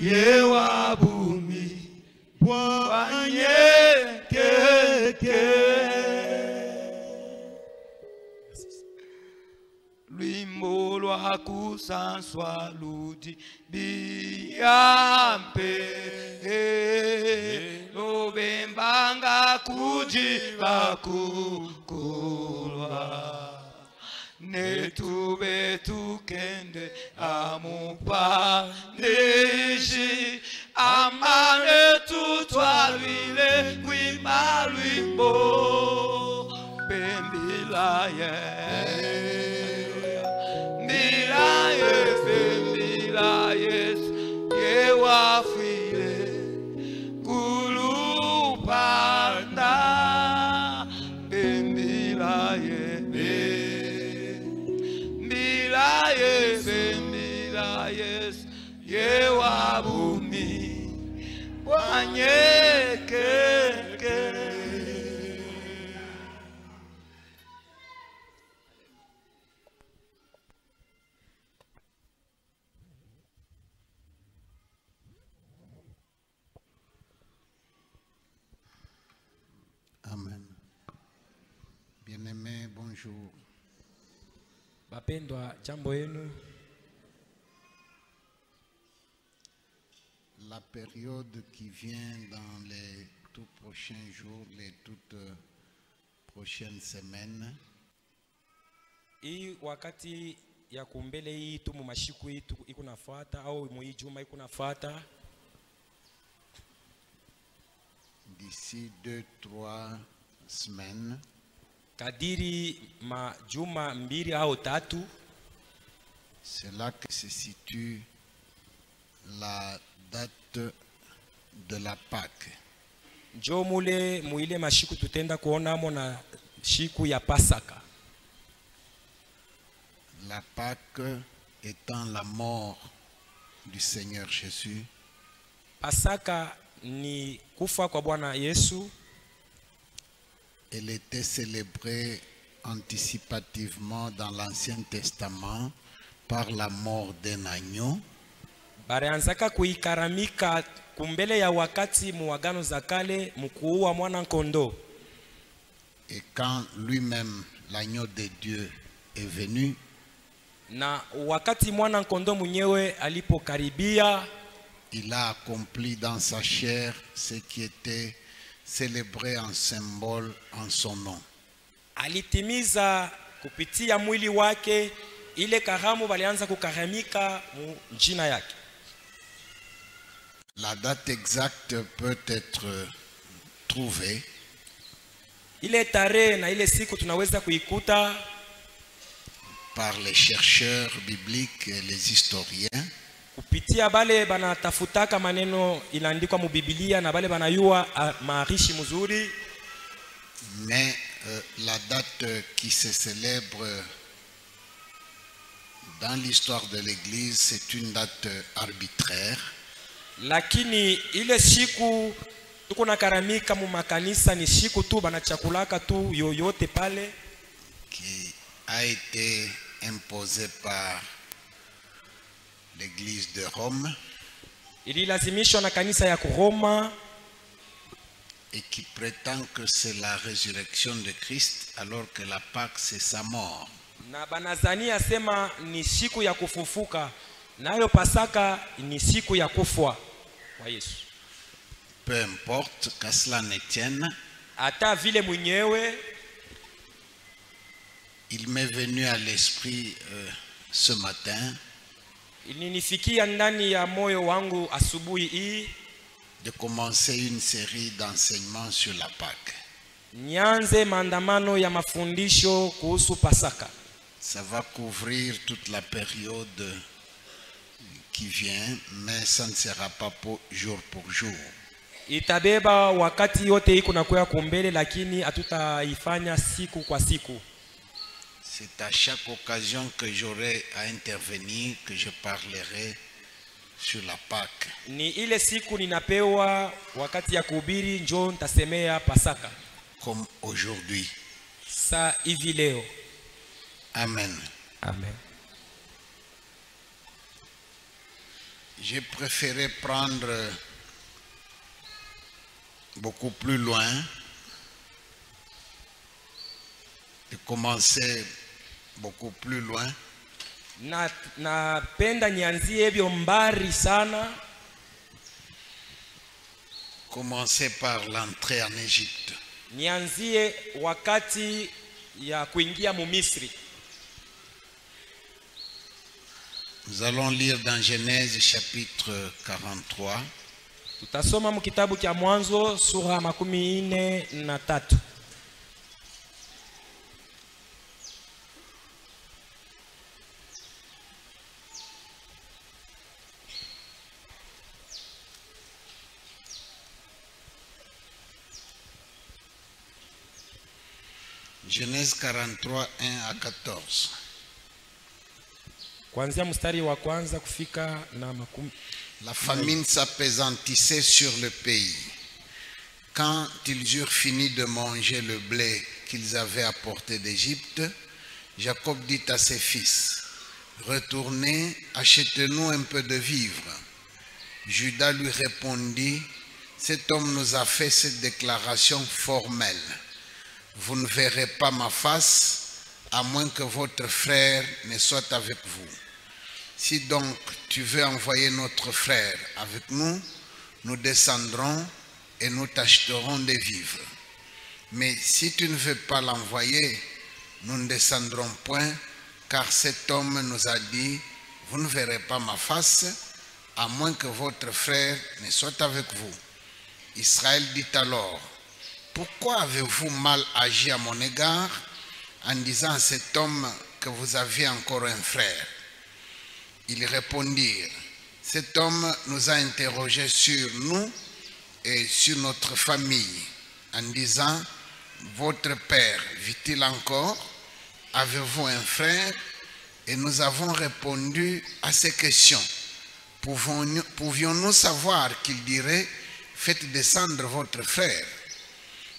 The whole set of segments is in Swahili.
yewabumi wanyekeke. Lwimbo lwa kusanswa ludi biyampe lobembanga kujiba kukulwa netube tukende amupa neji amane tutwalwile kwima lwimbo bembilaye Yes, yewafile kulupanda bembilaye bembilaye yewabumi wanyekeke. Amen. Bien-aimés, bonjour. Bapendwa, jambo yenu. La période qui vient dans les tout prochains jours, les toutes prochaines semaines, Hii wakati ya kumbele hii tu mumashiku hii iko nafuata au muijuma iko nafuata. d'ici 2-3 semaines, Kadiri majuma mbili au tatu, c'est là que se situe la date de la Pâque. njo mule muile mashiku tutenda kuonamo na shiku ya Pasaka. La Pâque étant la mort du Seigneur Jésus, Pasaka ni kufa kwa Bwana Yesu. elle était célébrée anticipativement dans l'Ancien Testament par la mort d'un agneau. Barianzaka kuikaramika kumbele ya wakati muagano za kale mukuua mwana kondo. Et quand lui-même, l'agneau de Dieu, est venu, Na wakati mwana kondo mwenyewe alipokaribia, il a accompli dans sa chair ce qui était célébré en symbole en son nom. alitimiza kupitia mwili wake ile karamu walianza kukaramika jina yake. La date exacte peut être trouvée Ile tarehe na ile siku tunaweza kuikuta par les chercheurs bibliques et les historiens, kupitia bale banatafutaka maneno inaandikwa mu Biblia na bale banayua maarishi mzuri. mais la date qui se célèbre dans l'histoire de l'Église, c'est une date arbitraire. Lakini ile siku tuko na karamika mu makanisa ni siku tu banachakulaka tu yoyote pale, Qui a été imposée par l'Église de Rome ililazimishwa na kanisa ya Roma, et qui prétend que c'est la résurrection de Christ alors que la Pâque c'est sa mort. na banazania sema ni siku ya kufufuka, nayo Pasaka ni siku ya kufwa kwa Yesu. Peu importe, qu'à cela ne tienne, Hata vile mwenyewe il m'est venu à l'esprit ce matin ilinifikia ndani ya moyo wangu asubuhi hii de commencer une série d'enseignements sur la Pâque. nianze maandamano ya mafundisho kuhusu Pasaka. Ça va couvrir toute la période qui vient, mais ça ne sera pas pour jour pour jour. Itabeba wakati yote iko na kuya kumbele, lakini hatutaifanya siku kwa siku. C'est à chaque occasion que j'aurai à intervenir que je parlerai sur la Pâque. Ni ile siku ninapewa wakati ya kuhubiri njo nitasemea Pasaka. Comme aujourd'hui. Sa hivi leo. Amen. Amen. j'ai préféré prendre beaucoup plus loin et commencer beaucoup plus loin. Napenda nianzie hivyo mbali sana. Commencer par l'entrée en Égypte. Nianzie wakati ya kuingia mu Misri. Nous allons lire dans Genèse chapitre 43. Tutasoma mu kitabu cha Mwanzo sura 43. Genèse 43, 1 à 14. Kuanzia mstari wa kwanza kufika na makumi. La famine s'appesantissait sur le pays. Quand ils eurent fini de manger le blé qu'ils avaient apporté d'Égypte, Jacob dit à ses fils, « Retournez, achetez-nous un peu de vivres. » Judas lui répondit, « Cet homme nous a fait cette déclaration formelle. Vous ne verrez pas ma face, à moins que votre frère ne soit avec vous. Si donc tu veux envoyer notre frère avec nous, nous descendrons et nous t'acheterons des vivres. Mais si tu ne veux pas l'envoyer, nous ne descendrons point, car cet homme nous a dit, vous ne verrez pas ma face, à moins que votre frère ne soit avec vous. » Israël dit alors, « Pourquoi avez-vous mal agi à mon égard en disant à cet homme que vous aviez encore un frère ?» Ils répondirent, « Cet homme nous a interrogés sur nous et sur notre famille, en disant, « Votre père vit-il encore? Avez-vous un frère ?» Et nous avons répondu à ces questions. Pouvions-nous savoir qu'il dirait, « Faites descendre votre frère ?»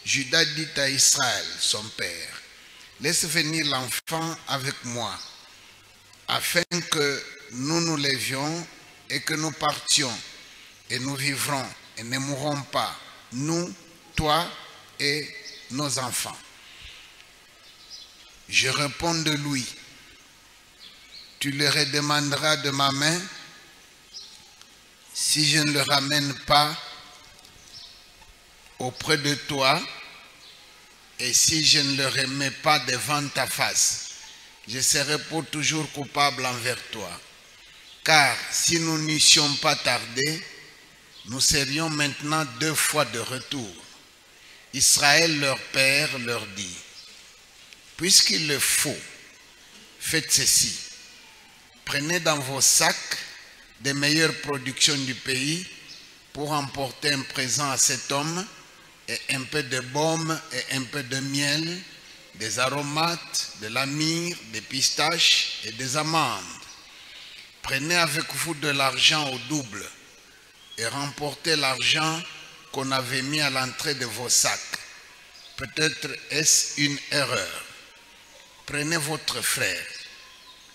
Judas dit à Israël, son père, « Laisse venir l'enfant avec moi, afin que nous nous levions et que nous partions, et nous vivrons et ne mourrons pas, nous, toi et nos enfants. » Je réponds de lui, « Tu le redemanderas de ma main, si je ne le ramène pas auprès de toi, et si je ne le remets pas devant ta face, je serai pour toujours coupable envers toi. Car si nous n'eussions pas tardé, nous serions maintenant 2 fois de retour. » Israël, leur père, leur dit, « Puisqu'il le faut, faites ceci. Prenez dans vos sacs des meilleures productions du pays pour emporter un présent à cet homme, et un peu de baume et un peu de miel, des aromates, de la myrrhe, des pistaches et des amandes. Prenez avec vous de l'argent au double et remportez l'argent qu'on avait mis à l'entrée de vos sacs. Peut-être est-ce une erreur. Prenez votre frère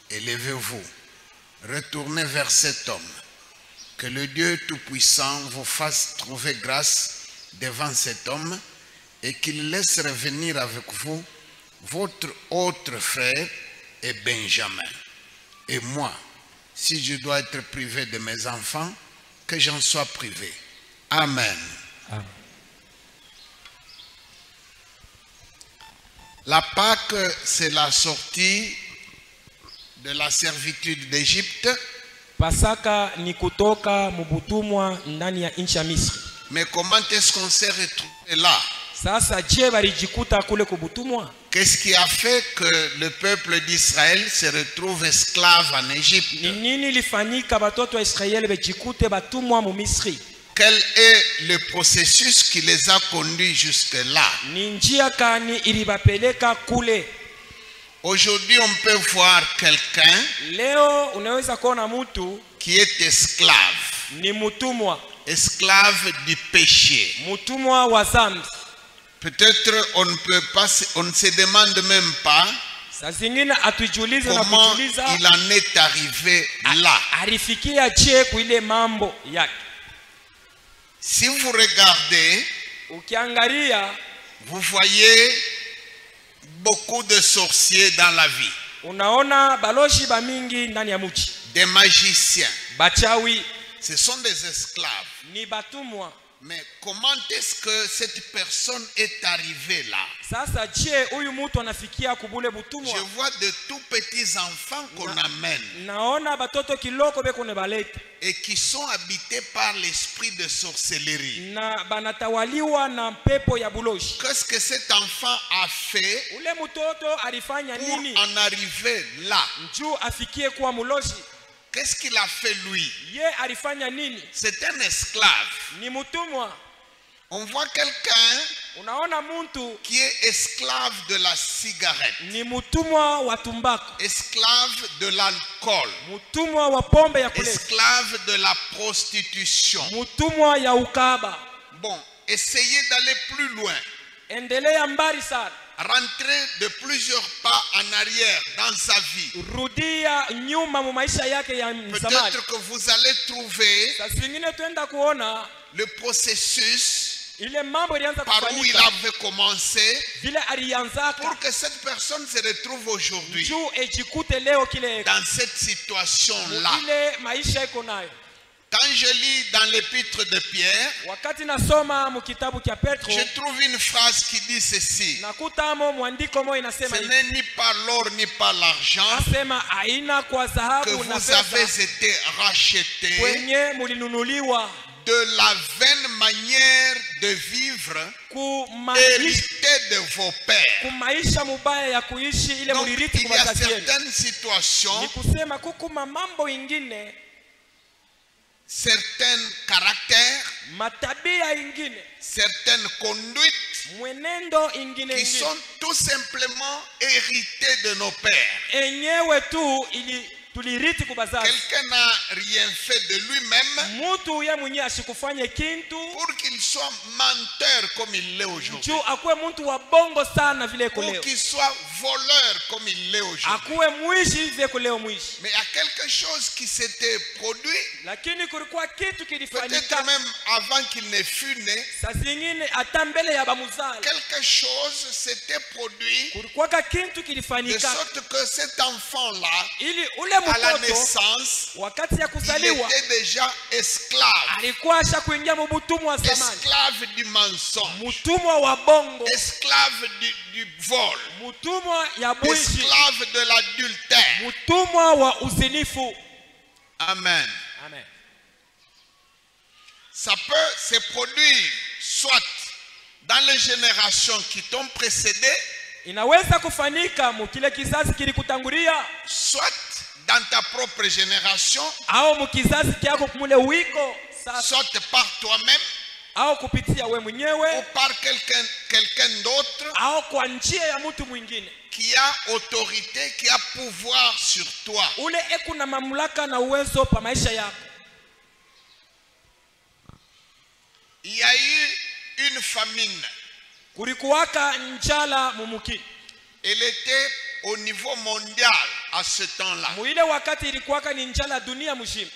et levez-vous. Retournez vers cet homme. Que le Dieu Tout-Puissant vous fasse trouver grâce devant cet homme et qu'il laisse revenir avec vous votre autre frère et Benjamin. Et moi, si je dois être privé de mes enfants, que j'en sois privé. Amen. Amen. La Pâque, c'est la sortie de la servitude d'Égypte. Pasaka ni kutoka mubutumwa ndani ya nchi ya Misri. Mais comment est-ce qu'on s'est retrouvé là? Sasa je balijikuta kule kubutumwa? Qu'est-ce qui a fait que le peuple d'Israël se retrouve esclave en Égypte? Ni nini lifanyika batoto wa Israeli bejikute batumwa mu Misri? Quel est le processus qui les a conduits jusque-là? Ni njia kani ilibapeleka kule? Aujourd'hui, on peut voir quelqu'un Leo unaweza kuona mtu qui est esclave. ni mutumwa. Esclave du péché. Mutumwa wa dhambi. Peut-être on ne se demande même pas Saa zingine atujiulize na comment kujiuliza il en est arrivé là. alifikia je kuile mambo yake. Si vous regardez, Ukiangalia vous voyez beaucoup de sorciers dans la vie, unaona baloshi ba mingi ndani ya mji. des magiciens. Bachawi Ce sont des esclaves. ni batumwa. Mais comment est-ce que cette personne est arrivée là? Sasa je huyu mtu anafikia kubule Je butumwa? vois de tout petits enfants qu'on amène Naona batoto kiloko beko ne balete et qui sont habités par l'esprit de sorcellerie. na banatawaliwa na pepo ya buloshi. Qu'est-ce que cet enfant a fait Ule mtoto alifanya pour nini en arriver là? juu afikie kuwa muloshi? Qu'est-ce qu'il a fait lui? Ye alifanya nini? C'est un esclave. Ni mtumwa. On voit quelqu'un Unaona muntu qui est esclave de la cigarette, ni mtumwa wa tumbako, esclave de l'alcool, mtumwa wa pombe ya kulevya, esclave de la prostitution. mtumwa ya ukaba. Bon, essayez d'aller plus loin. Endelea mbali sana, Rentrer de plusieurs pas en arrière dans sa vie. rudia nyuma mu maisha yake ya zamani. Peut-être que vous allez trouver Sasa zingine tuenda kuona le processus ile mambo ilianza par où il kufanyika avait commencé vile alianzaka pour que cette personne se retrouve aujourd'hui juu ejikute leo kile dans cette situation-là. ile maisha iko nayo. Quand je lis dans l'épître de Pierre, Wakati nasoma mu kitabu cha Petro je trouve une phrase qui dit ceci: nakutamo mwandiko moja inasema ce hivi, n'est ni par l'or ni par l'argent nasema aina kwa que dhahabu na vous avez fedha été rachetés kwenye mulinunuliwa de la vaine manière de vivre hérité de vos pères. kumaisha mubaya ya kuishi ile Donc, mulirithi il kwa y a wazazi yenu. certaines situations, Ni kusema kukuma mambo ingine, certains caractères, matabia ingine, certaines conduites mwenendo ingine qui ingine sont tout simplement héritées de nos pères. enyewe tu ili tulirithi kwa bazazi. Quelqu'un n'a rien fait de lui-même Mutu ye mwenye asikufanye kintu pour qu'il soit menteur comme il l'est aujourd'hui, juu akuwe muntu wa bongo sana vile iko pour leo, qu'il soit voleur comme il l'est aujourd'hui. akuwe mwishi vile iko leo mwishi. Mais il y a quelque chose qui s'était produit, Lakini kulikuwa kitu peut-être kilifanyika même avant qu'il ne fût né. saa zingine hata mbele ya bamuzali, Quelque chose s'était produit kulikuwa kitu de kilifanyika sorte que cet enfant-là, ili ule à la mtoto naissance, wakati ya il kuzaliwa était déjà esclave. alikuwa asha kuingia mu butumwa wa zamani, Esclave du mensonge, mtumwa wa bongo, esclave du vol, mtumwa ya bwishi, esclave de l'adultère. mtumwa wa uzinifu. Amen. Amen. Ça peut se produire soit dans les générations qui t'ont précédé, Inaweza kufanyika mu kile kizazi kilikutangulia soit dans ta propre génération, au mu kizazi kyako mule wiko sasa, soit par toi-même au kupitia we ou mwenyewe par quelqu'un d'autre au kwa njia ya mtu mwingine qui a autorité, qui a pouvoir sur toi. ule eku na mamlaka na uwezo pa maisha yako. Il y a eu une famine. Kulikuwaka njala mumuki, Elle était au niveau mondial à ce temps-là. muile wakati ilikuwaka ni njala dunia mzima,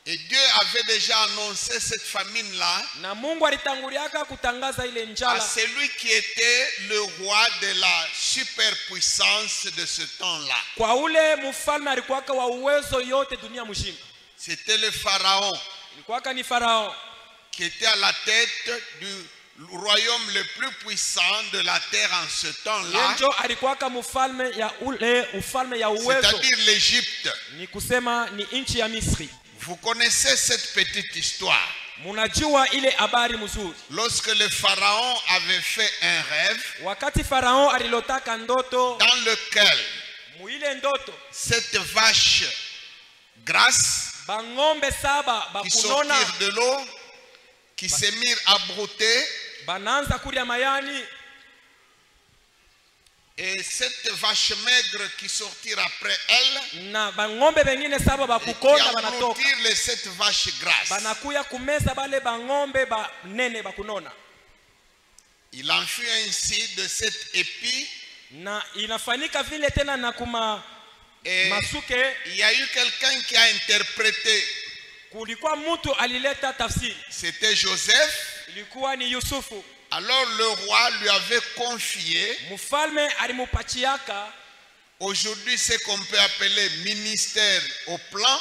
Et Dieu avait déjà annoncé cette famine-là na Mungu alitanguliaka kutangaza ile à njala celui qui était le roi de la superpuissance de ce temps-là. kwa ule mfalme alikuwaka wa uwezo yote dunia mzima. C'était le pharaon Ilikuwaka ni Farao qui était à la tête du royaume le plus puissant de la terre en ce temps-là, yenjo alikuwaka mfalme ya ule ufalme ya uwezo, c'est-à-dire l'Égypte. ni kusema ni nchi ya Misri. Vous connaissez cette petite histoire. Munajua ile habari mzuri, Lorsque le pharaon avait fait un rêve wakati Farao alilotaka ndoto, dans lequel muile ndoto cette vache grasse bang'ombe saba qui bakunona sortirent de l'eau, qui se mirent à brouter, bananza kulya mayani, et cette vache maigre qui sortirent après elle, na bang'ombe bengine saba et qui bakukonda banatoka engloutirent les 7 vaches grasses. banakuya kumeza bale bang'ombe banene bakunona. Il en fut ainsi de cet épi na inafanyika vile tena na kuma Et masuke. il y a eu quelqu'un qui a interprété. Kulikuwa mtu alileta tafsiri, C'était Joseph. ilikuwa ni Yusufu. Alors le roi lui avait confié, Mfalme alimupachiaka aujourd'hui ce qu'on peut appeler ministère au plan,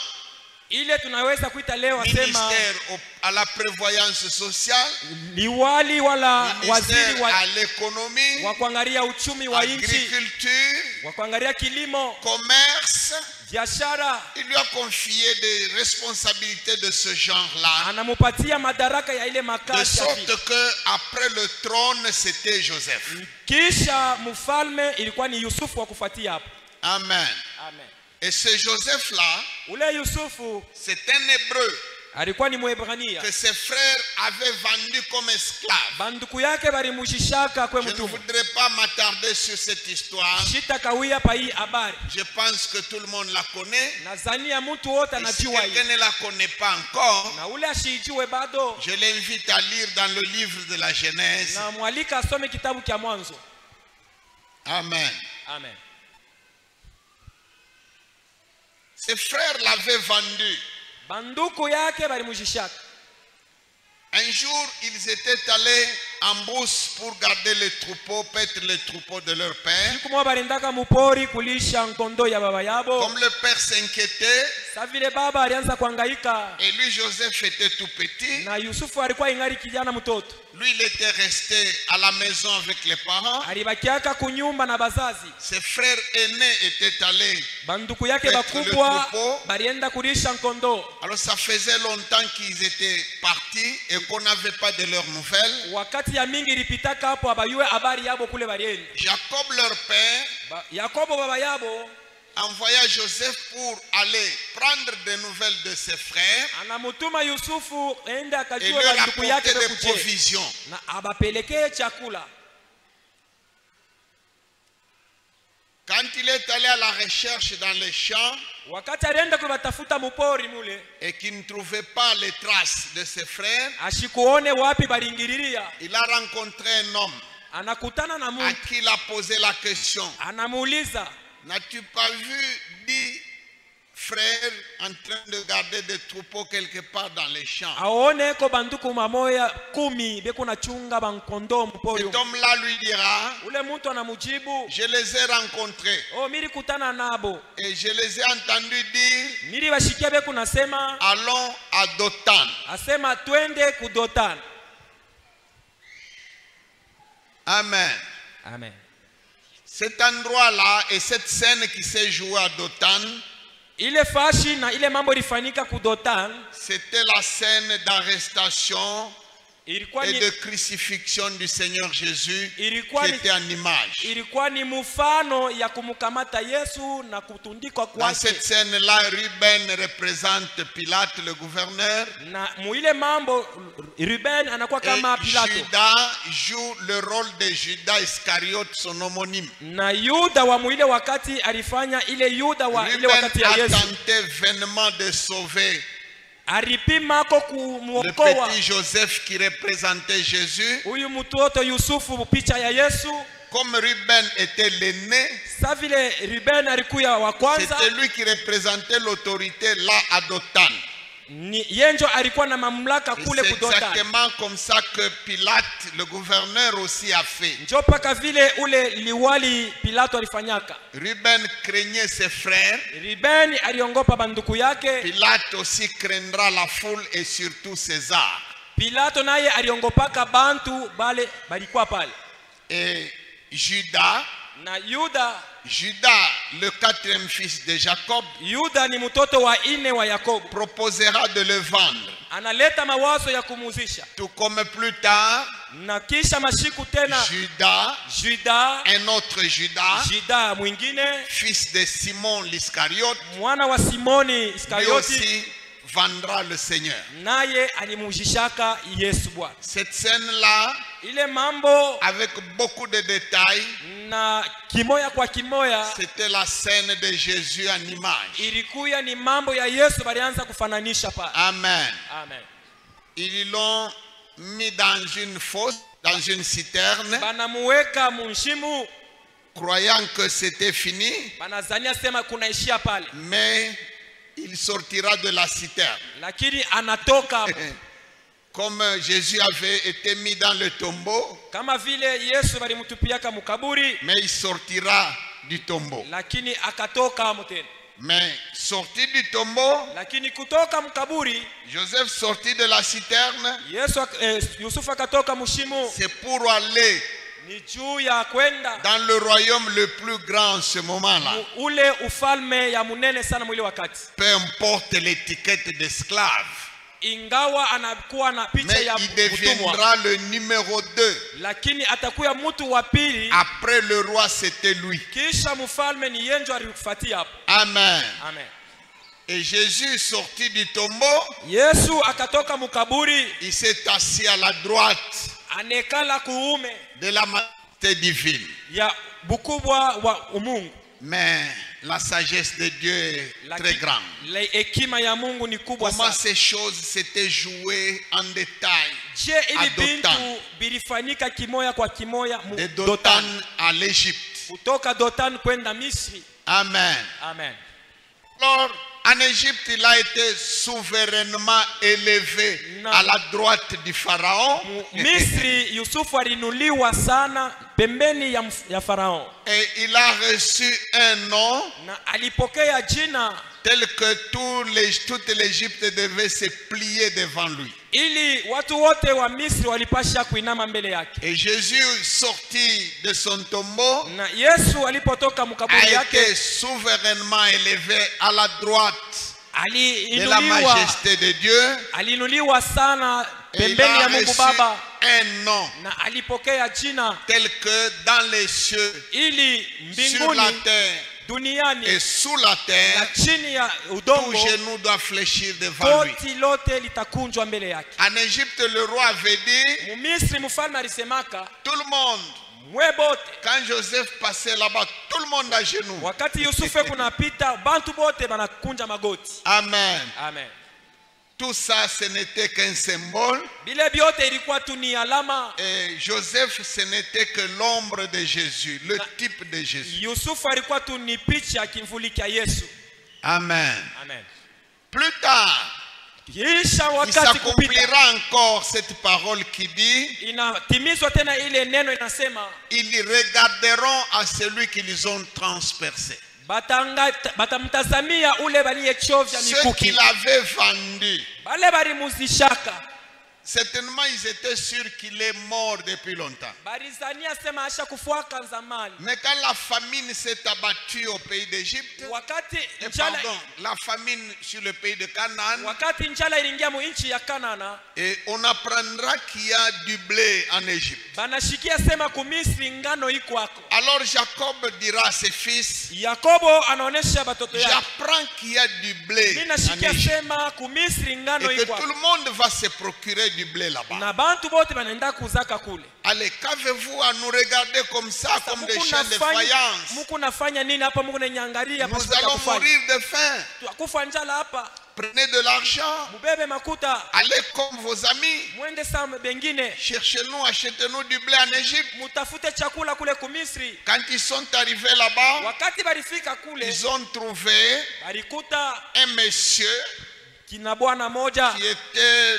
ile tunaweza kuita leo asema ministère à la prévoyance sociale, liwali wala waziri ministère wa, à l'économie, wa kuangalia uchumi wa nchi, agriculture, wa kuangalia kilimo, commerce. biashara. Il lui a confié des responsabilités de ce genre-là, Anamupatia madaraka ya ile de makazi ya sorte vile. que après le trône, c'était Joseph. Kisha mfalme ilikuwa ni Yusufu wa kufuatia hapo. Amen. Amen. Et ce Joseph-là, Ule Yusufu c'est un Hébreu alikuwa ni Mwebrania. que ses frères avaient vendu comme esclave. Banduku yake balimushishaka kwe Je ne mtumwa. voudrais pas m'attarder sur cette histoire. Shita kawia pa hii habari. Je pense que tout le monde la connaît. Nadhania mtu wote Et si anajua hii. quelqu'un ne la connaît pas encore, Na ule ashijue bado, je l'invite à lire dans le livre de la Genèse. na mwalika asome kitabu kia Mwanzo. Amen. Amen. Ses frères l'avaient vendu. Banduku yake balimushishaka. Un jour, ils étaient allés en brousse pour garder les troupeaux, paître les troupeaux de leur père. Siku moja balindaka mupori kulisha nkondo ya baba yabo. Comme le père s'inquiétait, Sa vile baba alianza kuhangaika, et lui, Joseph, était tout petit. na Yusufu alikuwa ingari kijana mtoto. Lui, il était resté à la maison avec les parents. Alibakiaka kunyumba na bazazi. Ses frères aînés étaient allés. Banduku yake Paître bakubwa le troupeau. balienda kulisha nkondo. Alors, ça faisait longtemps qu'ils étaient partis et qu'on n'avait pas de leurs nouvelles. Wakati ya mingi ilipitaka hapo abayue habari yabo kule balienda. Jacob, leur père, Yakobo baba yabo envoya Joseph pour aller prendre des nouvelles de ses frères anamutuma Yusufu ende et akajue leur banduku yake apporter des bekuje provisions. na abapelekee chakula. Quand il est allé à la recherche dans les champs Wakati alienda kubatafuta mupori mule, et qu'il ne trouvait pas les traces de ses frères, ashikuone wapi balingiriria, il a rencontré un homme anakutana na à mtu, qui il a posé la question. anamuuliza, N'as-tu pas vu 10 frères en train de garder des troupeaux quelque part dans les champs? aone ko banduku mamoya 10 beko na chunga bankondo mpori. Cet homme-là lui dira, Ule mtu anamujibu, je les ai rencontrés oh miri kutana nabo, et je les ai entendus dire, miri bashikia beku nasema, allons à Dothan. asema twende kudotana. Amen. Amen. Cet endroit-là et cette scène qui s'est jouée à Dothan, Ile fashi na ile mambo ilifanyika kudotan, c'était la scène d'arrestation ilikuwa et ni de crucifixion du Seigneur Jésus qui ilikuwa ni était en image. ilikuwa ni mfano ya kumkamata Yesu na kutundikwa Dans kwake. cette scène-là, Ruben représente Pilate, le gouverneur, Na muile mambo Ruben anakuwa kama et Pilato, Judas joue le rôle de Judas Iscariote, son homonyme. na Yuda wa muile wakati alifanya ile Yuda wa ile Ruben wakati ya a Yesu tenté vainement de sauver alipimako le kumuokoa petit Joseph qui représentait Jésus. huyu mtoto Yusufu picha ya Yesu. Comme Ruben était l'aîné, Sa vile Ruben alikuya wa kwanza, c'était lui qui représentait l'autorité là à Dothan. ni yenjo alikuwa na mamlaka Et kule c'est kudotan. exactement comme ça que Pilate, le gouverneur, aussi a fait. Njo paka vile ule liwali Pilato alifanyaka. Ruben craignait ses frères. Ruben aliongopa banduku yake. Pilate aussi craindra la foule et surtout César. Pilato naye aliongopaka bantu bale balikuwa pale. Et Judas, Na Yuda, le quatrième fils de Jacob, Yuda ni mtoto wa ine wa Yakobo, proposera de le vendre. analeta mawazo ya kumuzisha. Tout comme plus tard, Na kisha mashiku tena Juda, un autre Juda mwingine fils de Simon l'Iscariote, mwana wa Simoni lui Iskarioti, aussi vendra le Seigneur. naye alimujishaka Yesu Bwana. Cette scène-là, Ile mambo avec beaucoup de détails, na kimoya kwa kimoya c'était la scène de Jésus en image. ilikuya ni mambo ya Yesu balianza kufananisha pale. Amen. Amen. Ils l'ont mis dans une fosse, dans une citerne, Banamuweka munshimu croyant que c'était fini, banazania sema kunaishia pale, mais il sortira de la citerne. lakini anatoka Comme Jésus avait été mis dans le tombeau, kama vile Yesu balimtupiaka mukaburi, mais il sortira du tombeau. lakini akatoka tena. Mais sorti du tombeau, Lakini kutoka mkaburi, Joseph sorti de la citerne, Yusufu akatoka mushimo, c'est pour aller ni juu ya kwenda dans le royaume le plus grand en ce moment-là. ule ufalme ya munene sana mwili wakati. Peu importe l'étiquette d'esclave, Ingawa anakuwa na picha mais ya il mtumwa, deviendra le numéro 2. lakini atakuwa mtu wa pili. Après le roi, c'était lui. Kisha mfalme ni yenjo alikufuatia hapo. Amen. Amen. Et Jésus sorti du tombeau, Yesu akatoka mukaburi, il s'est assis à la droite anekala kuume de la majesté divine. ya bukubwa wa umungu. Mais la sagesse de Dieu est très grande. Hekima ya Mungu ni kubwa Comment sana. ces choses s'étaient jouées en détail Je ili bintu bilifanyika kimoya kwa kimoya de Dothan à l'Égypte. kutoka Dothan kwenda Misri. Amen. Amen. Alors, en Égypte, il a été souverainement élevé à la droite du Pharaon. Misri Yusufu alinuliwa sana pembeni ya Farao. Et il a reçu un nom Na alipokea jina tel que toute l'Égypte devait se plier devant lui. ili watu wote wa Misri walipasha kuinama mbele yake. Et Jésus, sorti de son tombeau, Na Yesu alipotoka a mkaburi yake été souverainement élevé à la droite de la aliinuliwa, majesté de Dieu. aliinuliwa sana Et il pembeni a ya Mungu reçu Baba, un nom na alipokea jina tel que dans les cieux, ili sur la mbinguni, terre duniani et sous la na terre, chini ya tout udongo genou doit fléchir devant lui. koti lote litakunjwa mbele yake. En Égypte, le roi avait dit, Mumisri mfalme alisemaka, tout le monde, mwe bote. quand Joseph passait là-bas, tout le monde à genoux. Wakati Yusufu kunapita, bantu bote banakunja magoti. Amen. Amen. Tout ça, ce n'était qu'un symbole. Bile biote ilikuwa tu ni alama. Et Joseph, ce n'était que l'ombre de Jésus, le type de Jésus. Yusufu alikuwa tu ni picha kimvuli cha Yesu. Amen. Amen. Plus tard, Kisha il wakati kupita, s'accomplira encore cette parole qui dit, inatimizwa tena ile neno inasema, ils regarderont à celui qu'ils ont transpercé. batamtazamia ule baliyechovya Ceux mikuki, qui l'avaient vendu, bale balimuzishaka, certainement ils étaient sûrs qu'il est mort depuis longtemps. balizania sema asha kufuaka zamani. Mais quand la famine s'est abattue au pays d'Égypte, Wakati et njala, pardon, la famine sur le pays de Canaan, wakati njala ilingia mu nchi ya Kanana, et on apprendra qu'il y a du blé en Égypte. banashikia sema kumisri ngano iko ako. Alors Jacob dira à ses fils, Yakobo anaonesha batoto yake, j'apprends qu'il y a du blé mimi en nashikia Égypte sema kumisri ngano et que iko tout ako. le monde va se procurer du blé là-bas. Na bantu bote banaenda kuzaka kule. Allez, qu'avez-vous à nous regarder comme ça, comme des chiens de faïence? Muku nafanya nini hapa? Muku nanyangalia hapa? Nous allons mourir de faim. Tukufa njala hapa. Prenez de l'argent, Mubebe makuta, allez comme vos amis, mwende sama bengine, cherchez-nous, achetez-nous du blé en Égypte. mutafute chakula kule kumisri. Quand ils sont arrivés là-bas, Wakati barifika kule, ils ont trouvé barikuta un monsieur kina bwana moja qui était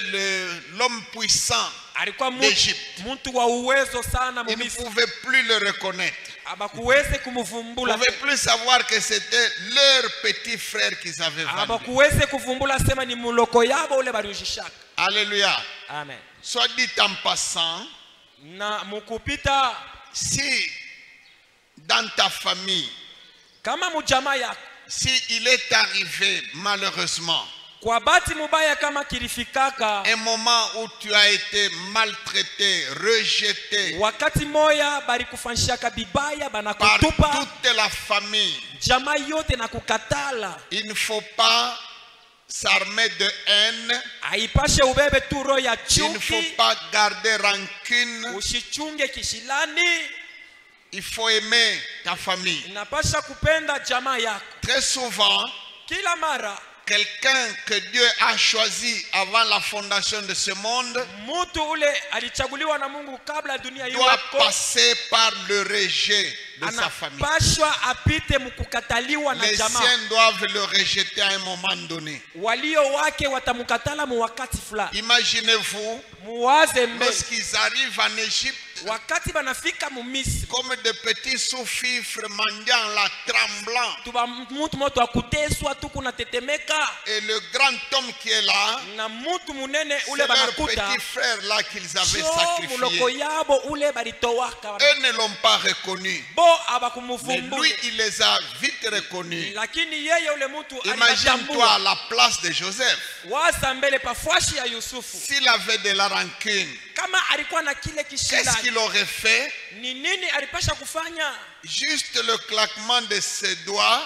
l'homme puissant alikuwa d'Égypte. mtu wa uwezo sana Ils ne mumisri, pouvaient plus le reconnaître. abakuweze Ils ne kumuvumbula, pouvaient plus savoir que c'était leur petit frère qu'ils avaient vendu. abakuweze kuvumbula sema ni muloko yabo ule baliujishaka. Alléluia. Amen. Soit dit en passant, Na mukupita, si dans ta famille, kama mujamaa yako si il est arrivé malheureusement kwa bati mubaya kama kilifikaka, un moment où tu as été maltraité, rejeté wakati moya bali kufanshaka bibaya par banakutupa toute la famille, jamaa yote na kukatala, il ne faut pas s'armer de haine, aipashe ubebe tu roho ya il ne faut chuki, pas garder rancune, usichunge kishilani, il faut aimer ta famille. inapasha kupenda jamaa yako. Très souvent, Kila mara quelqu'un que Dieu a choisi avant la fondation de ce monde Mtu ule alichaguliwa na Mungu kabla dunia doit iweko. passer par le rejet de sa famille. Anapashwa apite mkukataliwa na Les jamaa. siens doivent le rejeter à un moment donné. Walio wake watamkatala mu wakati fulani. Imaginez-vous, Muwaze mbele. lorsqu'ils arrivent en Égypte, Wakati banafika mu Misri, comme de petits sous-fifres mendiants, là, tremblants, tuba mtu moto akuteswa tu kuna tetemeka et le grand homme qui est là, na mtu munene c'est ule leur banakuta. petit frère là qu'ils avaient Sio muloko sacrifié. yabo ule balitowaka. Eux ne l'ont pas reconnu. Bo Mais abakumuvumbula. lui, il les a vite reconnus. Lakini yeye ule mtu Imagine-toi alibatambua. à la place de Joseph. Waza mbele pafuashi ya Yusufu. S'il avait de la rancune, Kama alikuwa na kile qu'est-ce kishindani, qu'il aurait fait? ni nini alipasha kufanya? Juste le claquement de ses doigts,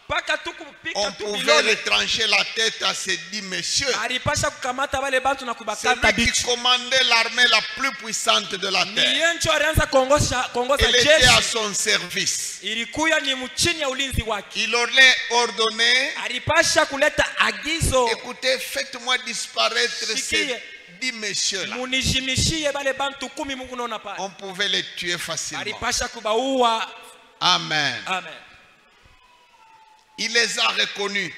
Paka tu kupika on tu pouvait bilole. retrancher la tête à ces 10 messieurs. Alipasha kukamata wale bantu na C'est kubakata lui qui bichi. commandait l'armée la plus puissante de la Ni terre. yeye ndio alianza kuongoza Il était à jeshi. son service. Ilikuya ni mchini ya ulinzi wake. Il aurait ordonné, Alipasha kuleta agizo, écoutez, faites-moi disparaître Sikie. ces 10 messieurs-là. munishimishie bale bantu 10 Mungu naona pale. On pouvait les tuer facilement. Alipasha kubaua. Amen. Amen. Il les a reconnus.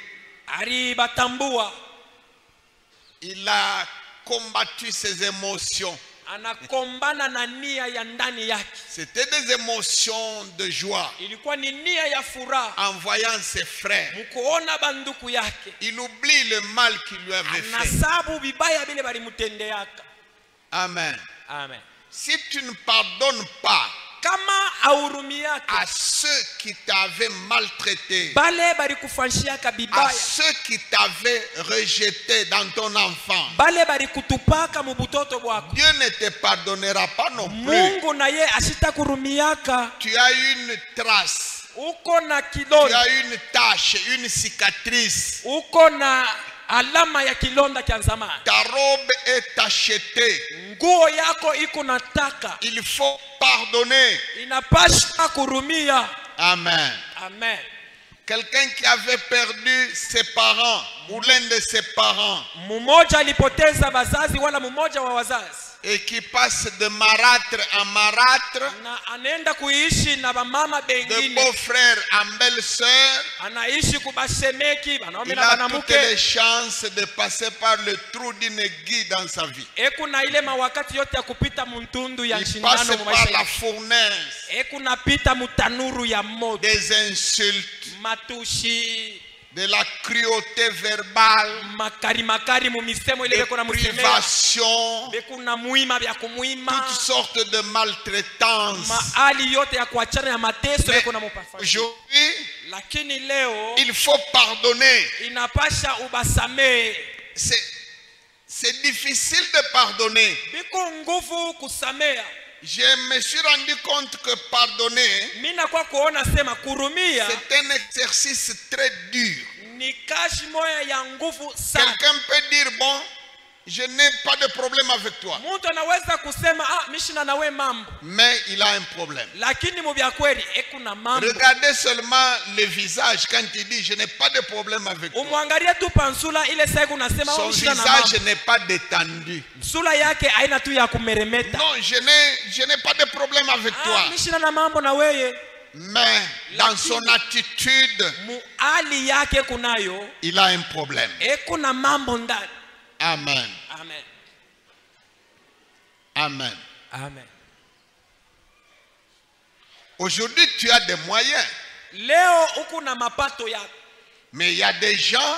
Alibatambua. Il a combattu ses émotions. Anakombana na nia ya ndani yake. C'était des émotions de joie Ilikuwa ni nia ya furaha. en voyant ses frères. Mkuona banduku yake. Il oublie le mal qu'il lui avait fait. Anasabu vibaya vile balimutendeaka. Amen. Amen. Si tu ne pardonnes pas Kama aurumiake à ceux qui t'avaient maltraité, bale balikufanyishiaka à bibaya, ceux qui t'avaient rejeté dans ton enfant, bale balikutupaka mu butoto bwako, Dieu ne te pardonnera pas non plus. Mungu na ye asitakurumiaka. Tu as une trace, Uko na tu kidonda, as une tache, une cicatrice. uko na alama ya kilonda kya zamani. Ta robe est tachetée. Nguo yako iko na taka, Il faut pardonner. inapaswa kurumia. Amen. Amen. Quelqu'un qui avait perdu ses parents ou l'un de ses parents Mmoja alipoteza wazazi wala mmoja wa wazazi, et qui passe de marâtre en marâtre, na anaenda kuishi na bamama de bengine, beau-frère en belle-sœur, anaishi kubashemeki banaume il na a toutes banamuke. les chances de passer par le trou d'une aiguille dans sa vie. Ekuna ile mawakati yote ya kupita muntundu ya Il shindano passe mu par maisha la yake. fournaise, Ekuna pita mutanuru ya moto, des insultes, matushi, de la cruauté verbale, makari mu misemo ile des beko na musemea, privations, bekuna muima vya kumwima, toutes sortes de maltraitances. maali yote ya kuachana ya mateso Mais beko na mupafanya. aujourd'hui, Lakini leo il faut pardonner. inapasha ubasamee. C'est difficile de pardonner. Biko nguvu kusamea. Je me suis rendu compte que pardonner, Mina kwa kuona sema kurumia c'est un exercice très dur. ni kazi moya ya nguvu sana. Quelqu'un peut dire, bon, je n'ai pas de problème avec toi. Mtu anaweza kusema mishina nawe mambo, Mais il a un problème. lakini mu vya kweli ekuna mambo. Regardez seulement le visage quand il dit, je n'ai pas de problème avec toi. Umwangalia tu pansula ile saa unasema Son mishina na visage mambo. n'est pas détendu. Sura yake haina tu ya kumeremeta. Non, je n'ai pas de problème avec toi. Mishina na mambo na weye. Mais dans son attitude, Mu hali yake kunayo il a un problème. ekuna mambo ndani. Amen. Amen. Amen. Amen. Aujourd'hui, tu as des moyens. Leo uko na mapato yako, Mais il y a des gens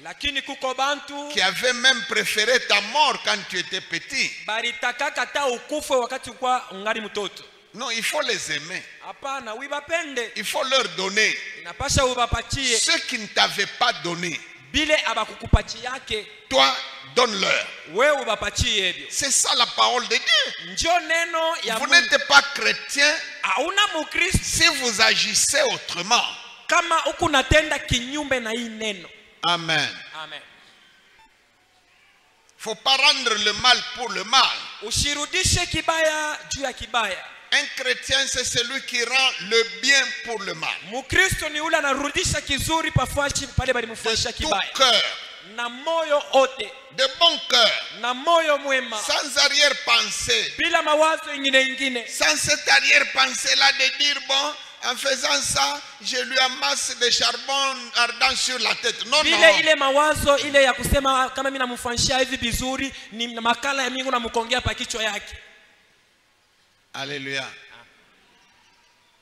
lakini kuko bantu qui avaient même préféré ta mort quand tu étais petit. balitakaka ta ukufe wakati kwa ungali mtoto. Non, il faut les aimer. Hapana, uibapende. Il faut leur donner. Inapasha ubapatie Ceux qui ne t'avaient pas donné, bile abakukupachi yake, toi, donne-leur. wewe ubapatie hivyo. C'est ça la parole de Dieu. Ndio neno ya Vous Mungu. n'êtes pas chrétien Hauna mukristo si vous agissez autrement. kama uko natenda kinyume na hii neno. Amen. Amen. Il ne faut pas rendre le mal pour le mal. Usirudishe kibaya juu ya kibaya. Un chrétien, c'est celui qui rend le bien pour le mal. Mukristo ni ule anarudisha kizuri pafashi pale balimfanyisha De tout kibaya. cœur, Na moyo ote, de bon cœur, na moyo mwema, sans arrière-pensée, bila mawazo ingine. sans cette arrière-pensée-là de dire, bon, en faisant ça, je lui amasse des charbons ardents sur la tête. Non, Bila non. ile mawazo ile ya kusema kama mimi namfanyia hivi vizuri ni makala ya Mungu namkongea pa kichwa yake. Alléluia.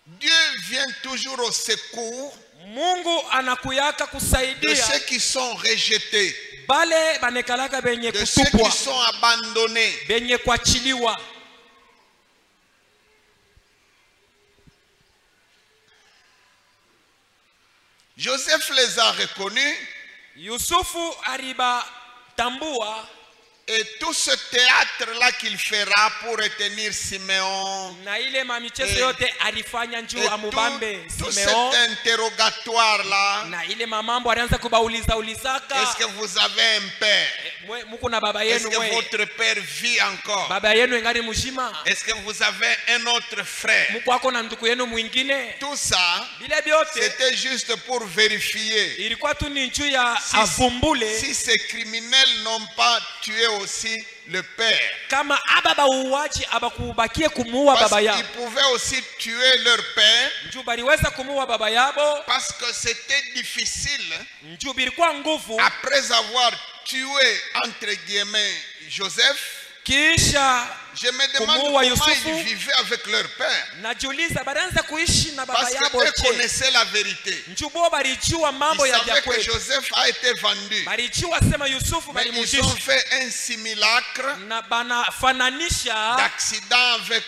Dieu vient toujours au secours Mungu anakuyaka de kusaidia ceux qui sont rejetés, bale banekalaka benye de ceux kutupwa, qui sont abandonnés. benye kuachiliwa. Joseph les a reconnus Yusufu alibatambua, et tout ce théâtre-là qu'il fera pour retenir Siméon, na ile mamichezo yote alifanya njuu et amubambe tout cet Simeon, interrogatoire-là. na ile mamambo alianza kubauliza ulizaka, Est-ce que vous avez un père? muko na baba Est-ce yenu que mwe, votre père vit encore? baba yenu engari mzima, Est-ce que vous avez un autre frère? muko ako na ndugu yenu mwingine. Tout ça, Bile byote c'était juste pour vérifier ilikuwa tu ni njuu ya si avumbule ces criminels n'ont pas tué aussi le père. kama aba bauaji abakubakie kumuua Parce baba yao. qu'ils pouvaient aussi tuer leur père, Njuu baliweza kumuua baba yabo, parce que c'était difficile, njuu bilikuwa nguvu. après avoir tué, entre guillemets, Joseph. Kisha Je me demande kumuua comment Yusufu, ils vivaient avec leur père. najiuliza balianza kuishi na baba Parce yabo qu'eux je. connaissaient la vérité. Njuu bo balijua Ils mambo ya vya savaient que kweli, Joseph a été vendu. balijua sema Yusufu Mais ils balimujisha ont fait un simulacre na banafananisha d'accident avec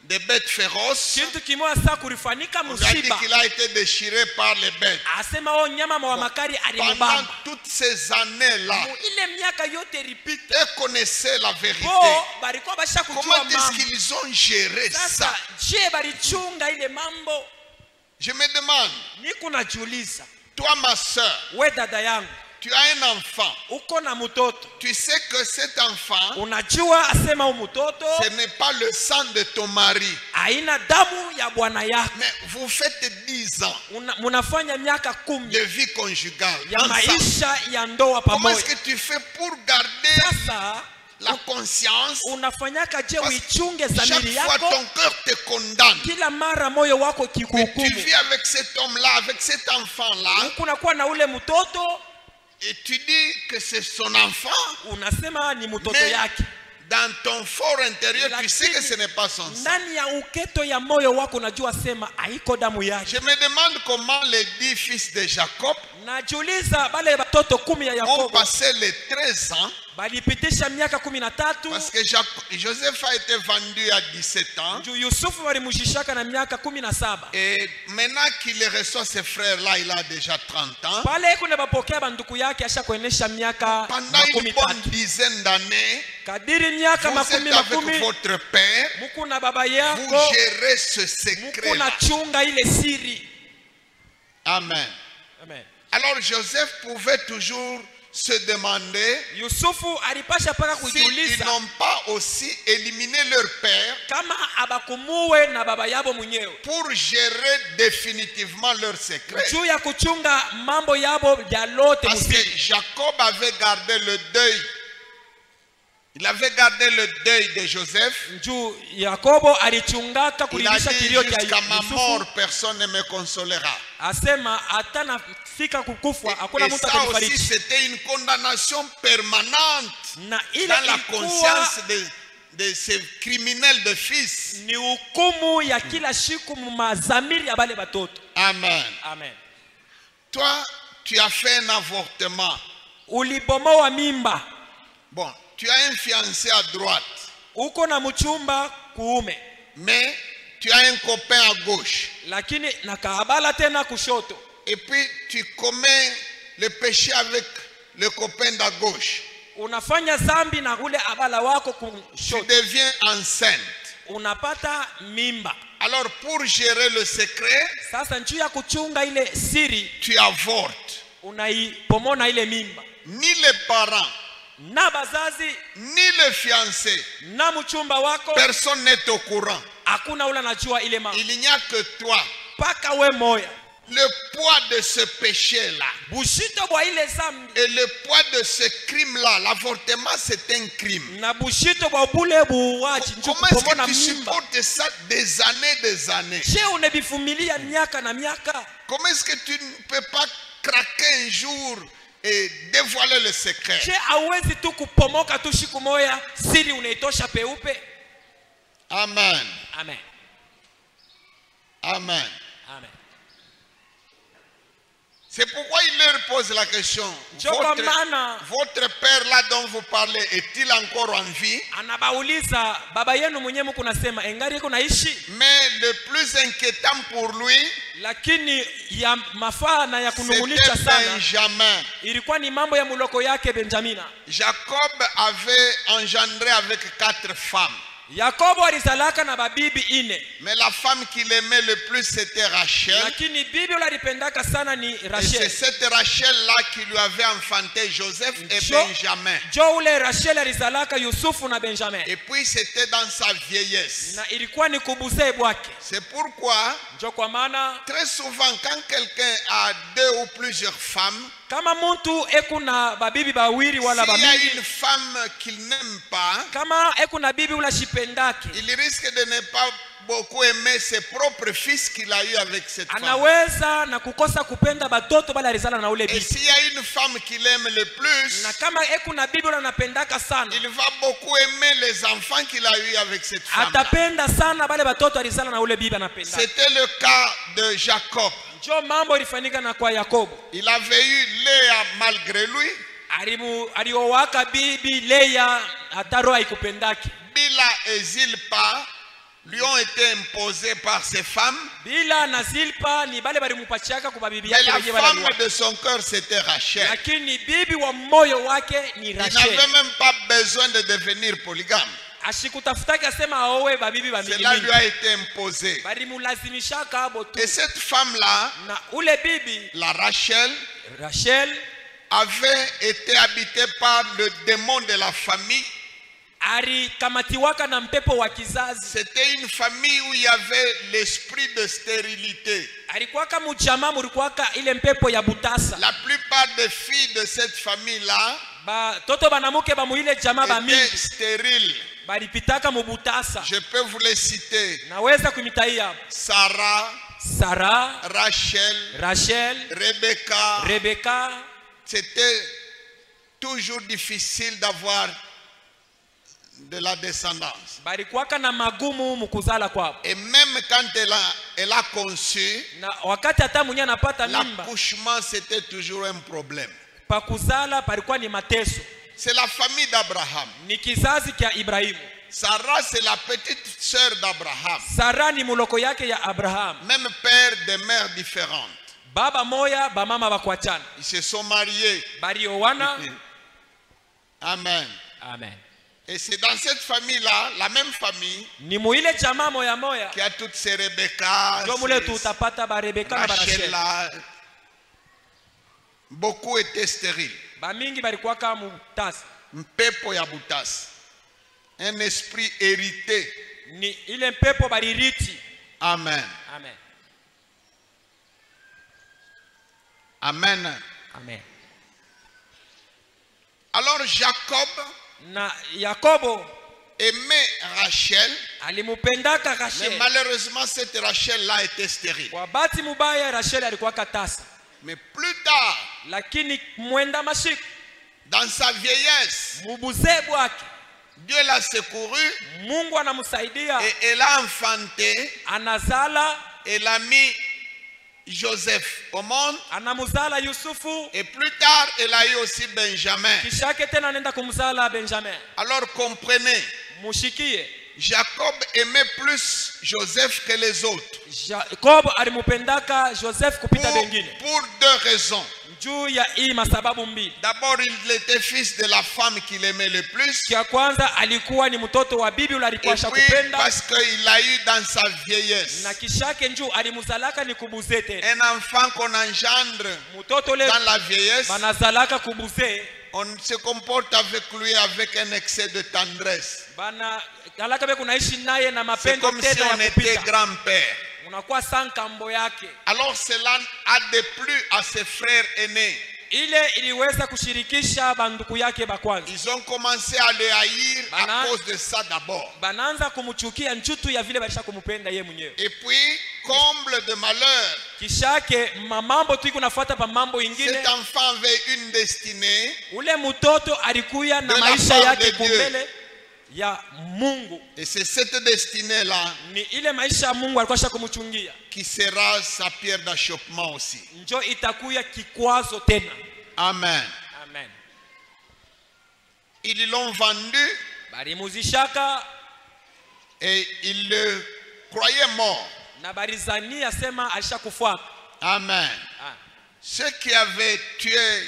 des bêtes féroces. kintu kimoja saa kurifanika On a dit msiba, qu'il a été déchiré par les bêtes. asema o nyama wa makari Pendant alimubamba. toutes ces années-là, Mu ile miaka yote ilipita, eux connaissaient la vérité. bo balikuwa basha Comment kujua est-ce mambo. qu'ils ont géré Sasa ça? je balichunga ile mambo? Je me demande, Niko najiuliza, toi ma soeur, we dada yangu, tu as un enfant. uko na mtoto, Tu sais que cet enfant, unajua asema u mtoto ce n'est pas le sang de ton mari. haina damu ya bwana yako. Mais vous faites 10 ans Munafanya miaka de 10 vie conjugale. ya ensemble. maisha ya ndoa Comment est-ce pamoja. que tu fais pour garder Sasa la conscience? unafanyaka je Parce uichunge que chaque dhamiri fois yako? ton cœur te condamne. Kila mara moyo wako Mais tu kikuhukumu, vis avec cet homme-là, avec cet enfant-là, kunakuwa na ule mtoto et tu dis que c'est son enfant. unasema ni mtoto Mais yake, dans ton fort intérieur, tu sais que ce n'est pas son sang. ndani ya uketo ya moyo wako unajua sema haiko damu yake. Je me demande comment les 10 fils de Jacob Najiuliza bale batoto 10 ya ont Yakobo passé les 13 ans, balipitisha miaka 13 parce que Joseph a été vendu à 17 ans. juu Yusufu walimujishaka na miaka 17. Et maintenant qu'il reçoit ses frères-là, il a déjà 30 ans. Pale kuna bapokea banduku yake asha kuenesha miaka Pendant une bonne 13. dizaine d'années, Kadiri miaka vous êtes avec makumi votre père, muku na baba vous yako, gérez ce muku secret-là. na chunga ile siri. Amen. Amen. Alors Joseph pouvait toujours se demander Yusufu alipasha paka s'ils kujiuliza n'ont pas aussi éliminé leur père kama abakumuwe na baba yabo mwenyewe pour gérer définitivement leur secret. juu ya kuchunga mambo yabo ya lote Parce que musiri. Jacob avait gardé le deuil. Il avait gardé le deuil de Joseph. Juu Yakobo alichungaka Il a kulilisha dit kilio cha jusqu'à ma Yusufu, mort, personne ne me consolera. asema hata nafika kukufa hakuna Et mtu ça aussi, atanifariji. c'était une condamnation permanente Na ile dans la ilikuwa conscience de ces criminels de fils. ni hukumu ya kila siku mumazamiri ya bale batoto. Amen. Amen. Toi, tu as fait un avortement. Ulibomoa mimba, Bon, tu as un fiancé à droite, uko na mchumba kuume, mais tu as un copain à gauche. lakini nakaabala tena kushoto, Et puis, tu commets le péché avec le copain d'à gauche. unafanya zambi na ule abala wako Tu kushoto, deviens enceinte. unapata mimba. Alors, pour gérer le secret, Sasa njuu ya kuchunga ile siri, tu avortes. unaipomona ile mimba, Ni les parents, na bazazi ni le fiancé, na mchumba wako personne n'est au courant. hakuna ule anajua ile mambo. Il n'y a que toi. Paka we moya. Le poids de ce péché-là Bushito bwa ile zambi. et le poids de ce crime-là, l'avortement c'est un crime. Na bushito bwa bule buwaji. Comment est-ce que tu supportes ça des années? Je unebifumilia miaka na miaka. Comment est-ce que tu ne peux pas craquer un jour et dévoiler le secret? Je hawezi tu kupomoka tu siku moya siri unaitosha peupe. Amen. Amen. Amen. Amen. C'est pourquoi il leur pose la question. Votre père là dont vous parlez, est-il encore en vie? Anabauliza baba yenu mwenyewe mko nasema engari yuko naishi. Mais le plus inquiétant pour lui, lakini ya mafaa na ya kunungunisha c'était sana Benjamin. ilikuwa ni mambo ya muloko yake Benjamina. Jacob avait engendré avec 4 femmes. Yakobo alizalaka na babibi 4. Mais la femme qu'il aimait le plus c'était Rachel. Lakini bibi alipendaka sana ni Et c'est Rachel. cette Rachel là qui lui avait enfanté Joseph et Benjamin. Jo ule Rachel alizalaka Yusufu na Benjamin. Et puis c'était dans sa vieillesse. Na ilikuwa ni kubuzee bwake. C'est pourquoi Jo kwa maana très souvent quand quelqu'un a 2 ou plusieurs femmes, kama mtu ekuna babibi bawiri wala s'il y a bamingi, une femme qu'il n'aime pas, kama ekuna bibi ula shipendaki, il risque de ne pas beaucoup aimer ses propres fils qu'il a eu avec cette femme. anaweza na kukosa kupenda batoto bala alizala na ule Et bibi. s'il y a une femme qu'il aime le plus, Na kama ekuna bibi ula napendaka sana, il va beaucoup aimer les enfants qu'il a eu avec cette femme. atapenda sana bale batoto alizala na ule bibi anapenda. C'était le cas de Jacob. Jo mambo ilifanyika na kwa Yakobo. Il avait eu Léa malgré lui. Aliowaka bibi Leya ataro haikupendaki. Bila et Zilpa lui ont été imposés par ses femmes. Bila na Zilpa ni bale balimupachiaka kwa bibi Mais yake la wenyewe femme bali. de son cœur c'était Rachel. Lakini bibi wa moyo wake ni Il Rachel. n'avait même pas besoin de devenir polygame. Ashikutafutaki asema aowe babibi ba mingi. Cela lui a été imposé. Balimulazimishaka abo tu. Et cette femme-là, Na ule bibi la Rachel, Rachel avait été habitée par le démon de la famille. alikamatiwaka na mpepo wa kizazi. C'était une famille où il y avait l'esprit de stérilité. Alikuwaka mujama mulikuwaka ile mpepo ya butasa. La plupart des filles de cette famille-là Ba toto banamuke ba muile jama ba étaient mingi stériles. balipitaka mubutasa. Je peux vous les citer. Naweza kumitaia Sarah, Sarah, Rachel, Rachel, Rebecca. Rebecca. C'était toujours difficile d'avoir de la descendance. Balikuwaka na magumu mukuzala kwao. Et même quand elle a conçu, Na wakati hata mwenye anapata mimba, l'accouchement c'était toujours un problème. pakuzala palikuwa ni mateso. C'est la famille d'Abraham. Ni kizazi kia Ibrahimu. Sarah c'est la petite sœur d'Abraham. Sara ni muloko yake ya Abraham. Même père de mères différentes. Baba moya, ba mama bakuachana. Ils se sont mariés. Baliowana. Amen. Amen. Et c'est dans cette famille-là, la même famille, Ni muile chama moya moya. qui a toutes ces Rebecca, Ndio mule tutapata ba Rebecca na ba Rachel Rachel. là. Beaucoup étaient stériles. Ba mingi balikuwaka mutasa. Mpepo ya butasi. Un esprit hérité. Ni ile mpepo baliriti. Amen. Amen. Amen. Amen. Alors Jacob Na Yakobo aimait Rachel, alimupendaka mais Rachel. malheureusement cette Rachel-là était stérile. Kwa bahati mubaya Rachel alikuwaka tasa. Mais plus tard, Lakini mwenda mashiko dans sa vieillesse, mubuzee bwake Dieu l'a secouru Mungu anamsaidia, et elle a enfanté, anazala, elle a mis Joseph au monde anamuzala Yusufu, et plus tard elle a eu aussi Benjamin. kishake tena anaenda kumzala Benjamin. Alors comprenez, Mushikie, Jacob aimait plus Joseph que les autres Jacob alimupendaka Joseph kupita bengine pour 2 raisons. juu ya hii masababu mbili. D'abord, il était fils de la femme qu'il aimait le plus. Kia kwanza alikuwa ni mtoto wa bibi ule Et alikuwa puis shakupenda, parce qu'il a eu dans sa vieillesse na kishake njuu alimuzalaka ni kubuze tena. un enfant qu'on engendre Mtoto ule dans la vieillesse, banazalaka kubuze On se comporte avec lui avec un excès de tendresse. bana kalaka be kunaishi naye na C'est mapendo comme si tena on ya était kupita, grand-père. unakuwa sankambo yake. Alors cela a déplu à ses frères aînés. Ile iliweza kushirikisha banduku yake bakwanza, Ils ont commencé à le haïr Bana- à cause de ça d'abord. banaanza kumchukia nchutu ya vile balisha kumupenda ye mwenyewe. Et puis, comble de malheur, Kishake mamambo tu iko nafuata pa mambo ingine. cet enfant avait une destinée Ule mtoto alikuya na De la maisha part yake de Dieu. kumbele ya Mungu, et c'est cette destinée-là ni ile maisha ya Mungu alikuwa kumchungia, qui sera sa pierre d'achoppement aussi. njo itakuya kikwazo tena. Amen. Amen. Ils l'ont vendu Barimuzishaka et ils le croyaient mort. na barizania sema alishakufuaka. Amen. Ah. Ceux qui avaient tué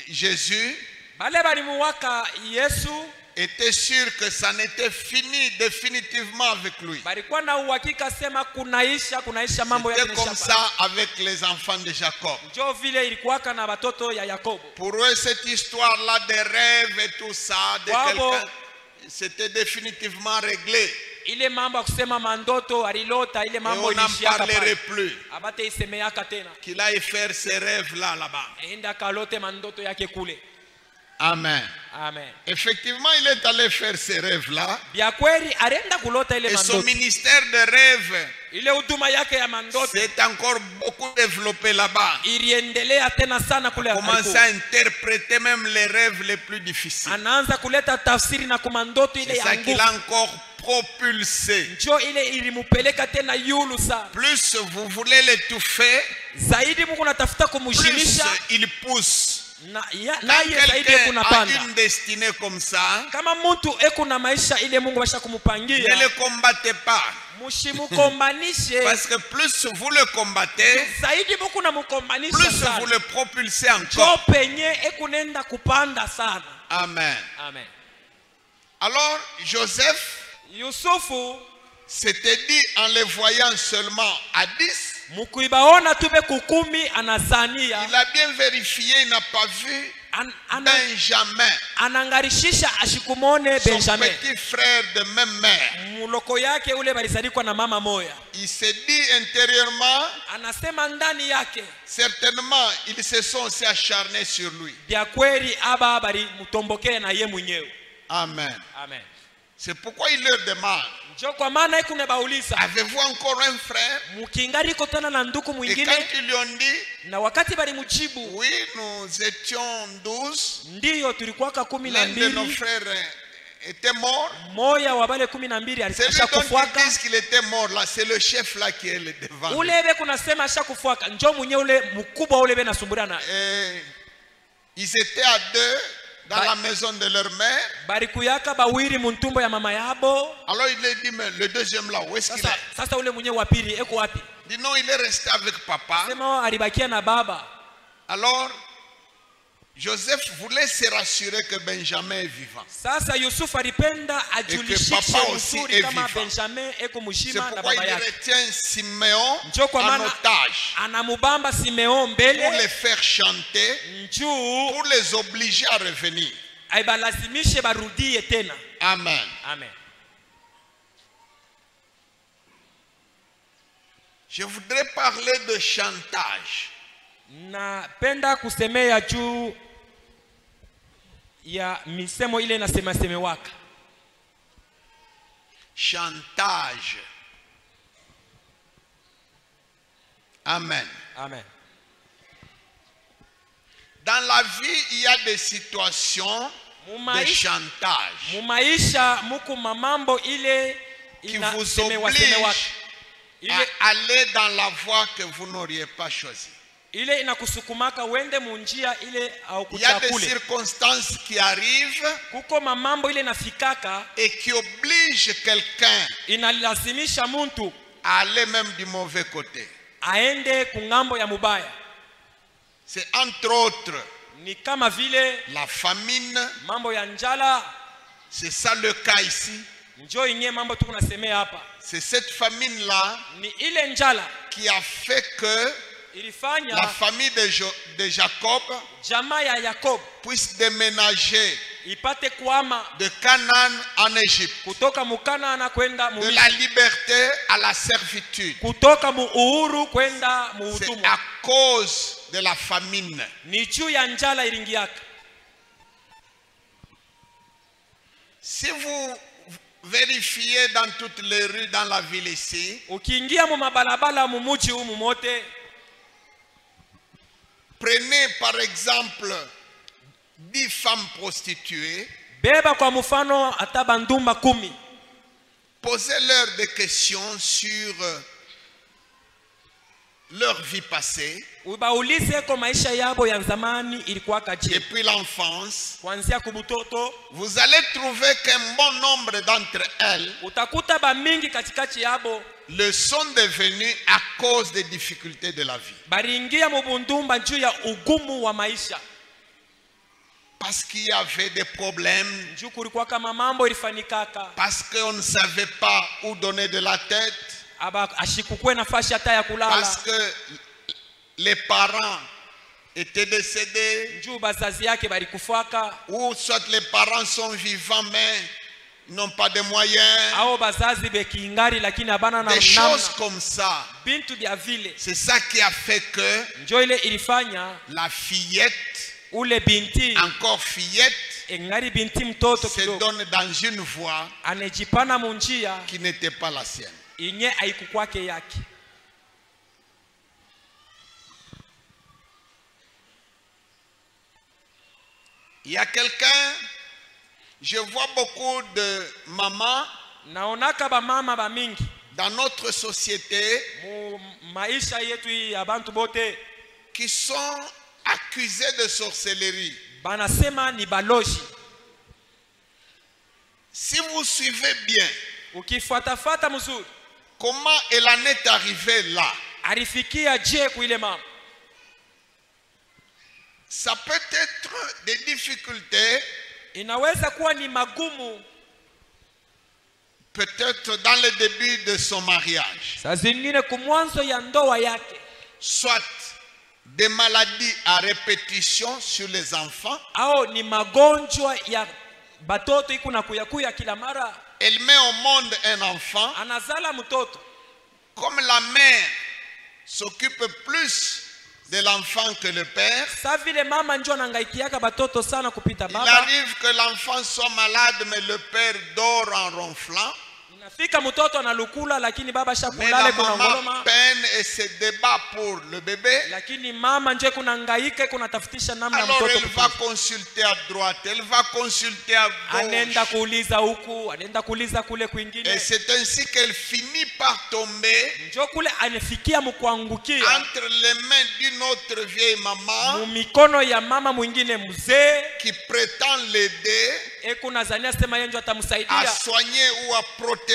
Jésus Bale balimuwaka Yesu étaient sûrs que ça n'était fini définitivement avec lui. balikuwa na uhakika sema kunaisha mambo yake C'était comme yanaisha. ça avec les enfants de Jacob. Njo vile ilikuwaka na batoto ya Yakobo. Pour eux, cette histoire-là des rêves et tout ça, de Wabo. quelqu'un, c'était définitivement réglé. Ile mambo ya kusema mandoto alilota, ile Et mambo on n'en ilishiaka parlerait pale. plus. Abate isemeaka tena. Qu'il aille faire ses rêves-là, là-bas. Enda kalote mandoto yake kule. Amen. Amen. Effectivement, il est allé faire ses rêves-là. Bia kweli alienda kulota ile Et son mandoto. ministère de rêve Ile huduma yake ya mandoto s'est encore beaucoup développé là-bas. iliendelea tena sana kule Commence à interpréter même les rêves les plus difficiles. anaanza kuleta tafsiri na kumandoto ile C'est ya ça qui nguvu. l'a encore propulsé. Njo ile ilimupeleka tena yulu sana. Plus vous voulez l'étouffer, Zaidi Mungu natafuta plus kumshimisha il pousse. na Quand naye zaidi quelqu'un kuna a panda. une destinée comme ça, Kama mtu eko na maisha ile Mungu basha ne kumupangia, le combattez pas. mushimukombanishe. Parce que plus vous le combattez, Zaidi Mungu namukombanisha plus vous sana. le propulsez Njo encore. penye ekunenda kupanda sana. Amen. Amen. Alors, Joseph Yusufu s'était dit en les voyant seulement à 10, mukuibaona tube kukumi anazania il a bien vérifié, il n'a pas vu Benjamin, anangarishisha ashikumone son Benjamin, petit frère de même mère. muloko yake ule balizalikwa na mama moya. Il s'est dit intérieurement, Anasema ndani yake certainement, ils se sont aussi acharnés sur lui. bya kweli aba bali mutombokea na ye mwenyewe. Amen. Amen. C'est pourquoi il leur demande, Njo kwa maana ikune bauliza avez-vous encore un frère? mukingari kotana na nduku Et mwingine, quand ils lui ont dit, na wakati bali mujibu oui, nous étions 12, ndiyo tulikuwaka 12, l'un de nos frères était mort. moya wa bale 12 C'est lui alisha dont kufuaka. ils disent qu'il était mort là, c'est le chef là qui est le devant. lui. Ule be kunasema ashakufuaka, njo mwenye ule mkubwa ule be nasumburia na Et ils étaient à deux dans la maison de leur mère. barikuyaka bawiri muntumbo ya mama yabo. Alors il leur dit, mais le deuxième là, où est-ce qu'il Sasa, est? sasa ule mwenye wa pili eko wapi? Il dit non, il est resté avec papa. Sema alibakia na baba. Alors, Joseph voulait se rassurer que Benjamin est vivant. Sasa Yusufu alipenda ajulishishe papa aussi uzuri est kama vivant. Benjamin eko C'est mshima na pourquoi il baba yake. retient Siméon Njo kwa en maana otage anamubamba Simeon pour mbele les faire chanter, njuu pour les obliger à revenir. aibalazimishe barudie tena. Amen. Amen. Je voudrais parler de chantage. Napenda kusemea juu ya misemo ile inasemesemewaka. Chantage. Amen. Amen. Dans la vie, il y a des situations de chantage Mumaisha muku mamambo ile qui vous inasemewa semewaka. obligent à aller dans la voie que vous n'auriez pas choisie. Ile inakusukumaka wende munjia ile au Il y a des kuchakule. circonstances qui arrivent Kuko mamambo ile nafikaka et qui obligent quelqu'un inalazimisha muntu à aller même du mauvais côté. aende kungambo ya mubaya. C'est entre autres Ni kama vile la famine. mambo ya njala, C'est ça le cas ici. njo inye mambo tukunasemea hapa. C'est cette famine-là Ni ile njala qui a fait que ilifanya la famille de Jacob jamaa ya Yakobo puisse déménager ipate kuama de Canaan en Égypte, kutoka mukana kwenda de la liberté à la servitude. kutoka uhuru kwenda C'est utumwa. à cause de la famine. Ni juu ya njala ilingiaka. Si vous vérifiez dans toutes les rues dans la ville ici, Ukiingia mu mabalabala mu muji humu mote, prenez par exemple 10 femmes prostituées, beba kwa mfano hata bandumba 10. posez-leur des questions sur leur vie passée, Ubaulize kwa maisha yabo ya zamani ilikuwa kaje. depuis l'enfance. Kuanzia kubutoto, Vous allez trouver qu'un bon nombre d'entre elles utakuta ba mingi katikati yabo le sont devenues à cause des difficultés de la vie. baringia mu bundumba juu ya ugumu wa maisha. Parce qu'il y avait des problèmes, Juu kulikuwa kama mambo ilifanikaka. parce qu'on ne savait pas où donner de la tête, Aba ashikukwe nafasi hata ya kulala. parce que les parents étaient décédés, Juu bazazi yake balikufaka ou soit les parents sont vivants mais n'ont pas de moyens, au bazazi bekiingari lakini abana na des choses namna. comme ça. Bintu bya vile C'est ça qui a fait que njo ile ilifanya la fillette, ule binti encore fillette, engari binti mtoto se kidogo donne dans une voie anejipana munjia qui n'était pas la sienne. inye haikukwake yake. Il y a quelqu'un, je vois beaucoup de mamans Naonaka ba mama ba mingi dans notre société mu maisha yetu hii ya bantu bote qui sont accusés de sorcellerie. banasema ni baloji. Si vous suivez bien Ukifuatafuata mzuri comment elle en est arrivée là, alifikia je kuile mama, ça peut être des difficultés, inaweza kuwa ni magumu peut-être dans le début de son mariage, saa zingine kumwanzo ya ndoa yake, soit des maladies à répétition sur les enfants. au ni magonjwa ya batoto iko na kuyakuya kila mara. Elle met au monde un enfant, Anazala mtoto, comme la mère s'occupe plus de l'enfant que le père. sa vile mama njo anangaikiaka batoto sana kupita Il baba. arrive que l'enfant soit malade, mais le père dort en ronflant. Inafika mtoto analukula lakini baba Mais shakulale la kuna maman ngoloma, peine et se débat pour le bébé. lakini mama nje kuna ngaika kuna tafutisha namna Alors mtoto elle va kukuza. consulter à droite, elle va consulter à Anenda gauche. kuuliza huku, anenda kuuliza kule Et kwingine, c'est ainsi qu'elle finit par tomber njo kule anafikia mkuangukia entre les mains d'une autre vieille maman mu mikono ya mama mwingine mzee. qui prétend l'aider Eko nazania sema yeye ndio à atamsaidia soigner ou à protéger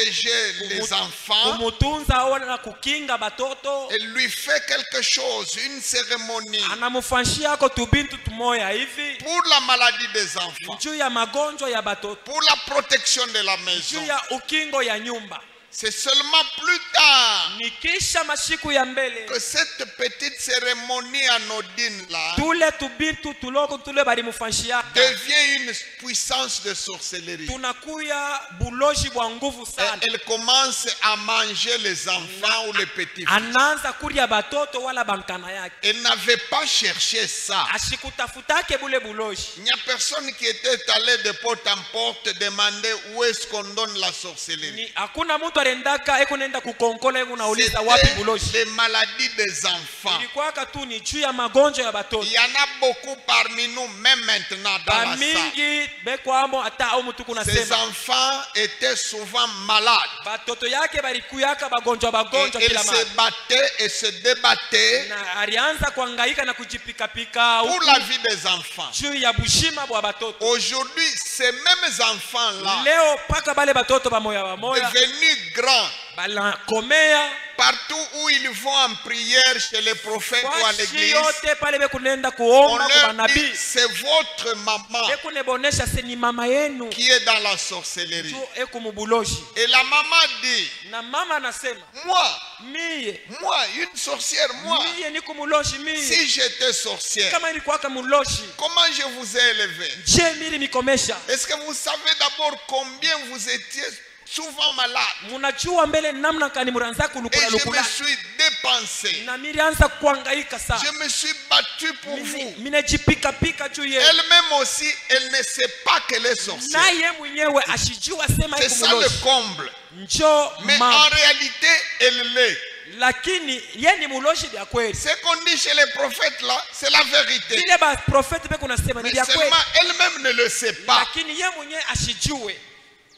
les enfants. kumutunza au na kukinga batoto. Elle lui fait quelque chose, une cérémonie Anamufanyia ako tubintu tumoya hivi pour la maladie des enfants, juu ya magonjwa ya batoto, pour la protection de la maison. juu ya ukingo ya nyumba. C'est seulement plus tard Ni kisha mashiku ya mbele que cette petite cérémonie anodine là tule tubintu tuloko tule balimufanyia devient une puissance de sorcellerie. tunakuya buloji bwa nguvu Et sana. elle commence à manger les enfants ou les petits. Anaanza kulia batoto wala bankana yake, Elle n'avait pas cherché ça. ashikutafutake bule buloji. Il n'y a personne qui était allé de porte en porte demander où est-ce qu'on donne la sorcellerie. Ni hakuna mtu alendaka eko nenda kukonkola eko nauliza wapi C'était buloji. les maladies des enfants. Ilikuwa tu ni juu ya magonjwa ya batoto. Il y en a beaucoup parmi nous, même maintenant dans la salle. Bamingi bekwamo hata au mtu kuna Ces sema enfants étaient souvent malades. batoto yake balikuyaka bagonjwa Et kila ils mara, se battaient et se débattaient na alianza kuhangaika na kujipikapika pour la vie des enfants. juu ya bushima bwa batoto. Aujourd'hui, ces mêmes enfants-là, Leo paka bale batoto bamoya devenus grands, banakomea partout où ils vont en prière chez les prophètes ou à fasi l'église, yote pale bekunenda on kuomba kwa leur banabii dit c'est votre maman bekunebonesha se ni mama yenu qui est dans la sorcellerie. tu eko mubuloji. Et la maman dit, Na mama anasema moi, Mie. Moi, une sorcière, moi. Mie niko muloshi mie. Si j'étais sorcière, Kama nilikuwa muloshi. comment je vous ai élevé? Je mili mikomesha. Est-ce que vous savez d'abord combien vous étiez souvent malade? Munajua mbele namna kani muranza Et kulukula je me lukula. suis dépensé. Na milianza kuhangaika sana. Je me suis battu pour vous. Minejipika pika juu yeye. Elle-même aussi, elle ne sait pas qu'elle est sorcière. Naye mwenyewe ashijua sema C'est iko ça le muloshi. comble. Njo Mais en mama. réalité, elle l'est. Lakini yeye ni muloshi vya kweli. Ce qu'on dit chez les prophètes là, c'est la vérité. Ile ba profeti beko nasema ni Mais vya kweli. seulement elle-même ne le sait pas. Lakini yeye mwenyewe ashijue.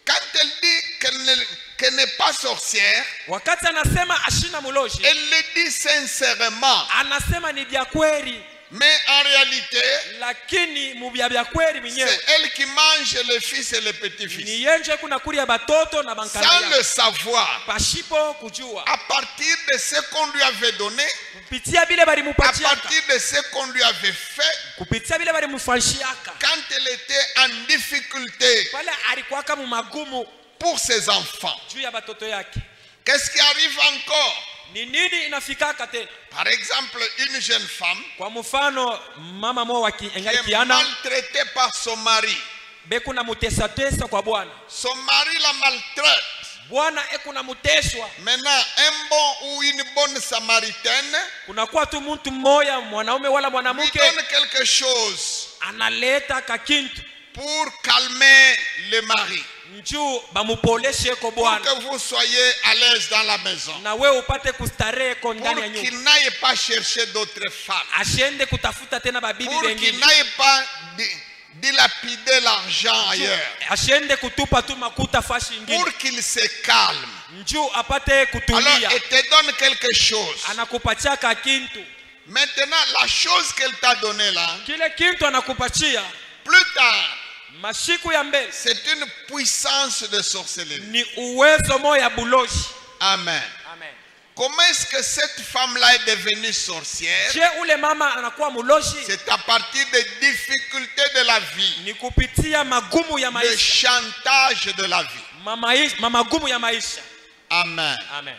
Quand elle dit qu'elle n'est pas sorcière, Wakati anasema ashina muloshi. elle le dit sincèrement. Anasema ni vya kweli. Mais en réalité, Lakini mubya vya kweli mwenyewe. c'est elle qui mange les fils et les petits-fils. Ni yenje kuna kulia batoto na bankala. Sans le savoir, Pashipo kujua. à partir de ce qu'on lui avait donné, Kupitia bile bali à mupatia. partir de ce qu'on lui avait fait, Kupitia bile bali mufashiaka. quand elle était en difficulté Pale alikuwa kama magumu pour ses enfants, juu ya batoto yake. qu'est-ce qui arrive encore? Ni nini inafikaka tena? Par exemple, une jeune femme Kwa mfano mama moja qui engali est kiana maltraitée par son mari. beku na mutesa tesa kwa bwana. Son mari la maltraite. Bwana ekuna muteswa. Maintenant, un bon ou une bonne samaritaine Kunakuwa tu mtu mmoja mwanaume wala lui mwanamke donne quelque chose analeta kakintu pour calmer le mari, njuu bamupoleshe ko pour bwana que vous soyez à l'aise dans la maison, na wewe upate kustarehe ko pour ndani ya qu'il nyumba. n'aille pas chercher d'autres femmes, Ashende kutafuta tena babibi pour qu'il wengine. n'aille pas dilapider l'argent ailleurs, Ashende kutupa tu makuta fashi ingine. pour qu'il se calme. Njuu apate Alors, kutulia. elle te donne quelque chose. Anakupatia kakintu. Maintenant, la chose qu'elle t'a donnée là, Kile kintu anakupatia plus tard, mashiku ya mbele c'est une puissance de sorcellerie. ni uwezo moya buloshi. Amen. Amen. Comment est-ce que cette femme-là est devenue sorcière? Je ule mama anakuwa muloshi C'est à partir des difficultés de la vie, ni kupitia magumu ya le maisha. chantage de la vie. Magumu ya maisha. Amen. Amen.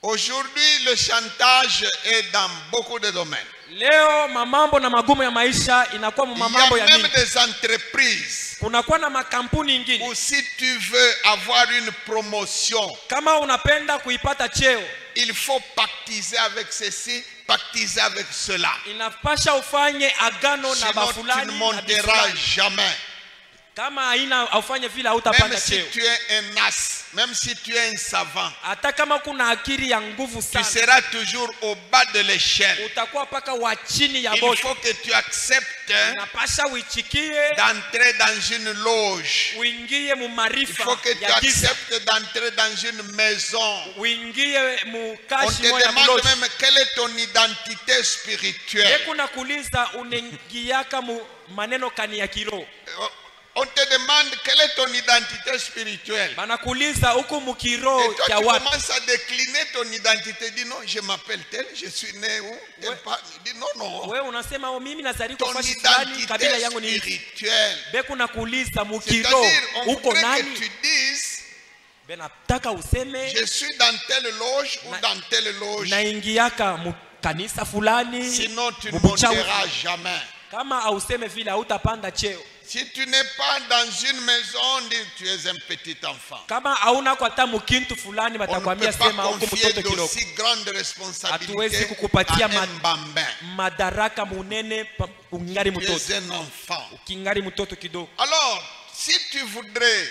Aujourd'hui, le chantage est dans beaucoup de domaines. Leo mamambo na magumu ya maisha inakuwa Il y mamambo a ya même mingi. des entreprises Kunakuwa na makampuni ingine. où si tu veux avoir une promotion, Kama unapenda kuipata cheo, il faut pactiser avec ceci, pactiser avec cela. inapasha ufanye agano na Sinon, tu bafulani ne na monteras bifulani. jamais. Kama haina aufanye vile Même hautapata si cheo. tu es un as, même si tu es un savant, Hata kama kuna akili ya nguvu tu sana, seras toujours au bas de l'échelle. utakuwa paka wa chini ya Il boti. faut que tu acceptes Unapasha uichikie, d'entrer dans une loge. uingie mu Il marifa faut que tu ya giza. acceptes d'entrer dans une maison. Uingie mu On kashi te moya demande mloshi. même quelle est ton identité spirituelle. Kuna kuuliza unaingiaka mu maneno kani ya kiroho. On te demande quelle est ton identité spirituelle. Banakuuliza huku mu Et kiroho toi, cha tu wapi? commences à décliner ton identité. Dis non, je m'appelle tel, je suis né où? Tel pas. Dis non, non. Wewe unasema mimi nazaliwa Ton kwa fashi fulani, identité kabila yangu ni hivi. spirituelle. Kuna kuuliza mu kiroho C'est-à-dire, on uko voudrait nani? que tu dises, Benataka useme je suis dans telle loge ou dans telle loge. naingiaka mu kanisa fulani. Sinon, tu ne mu buchawi. monteras jamais. Kama auseme vile hautapanda cheo. Si tu n'es pas dans une maison, on dit tu es un petit enfant. Kama hauna kwa hata mukintu fulani On ne batakwambia peut pas sema huko confier mtoto kidogo. d'aussi grandes Hatuwezi responsabilités kukupatia à un bambin. madaraka munene ungari Tu mtoto. es un enfant. Kingari mtoto kidogo. Alors, si tu voudrais,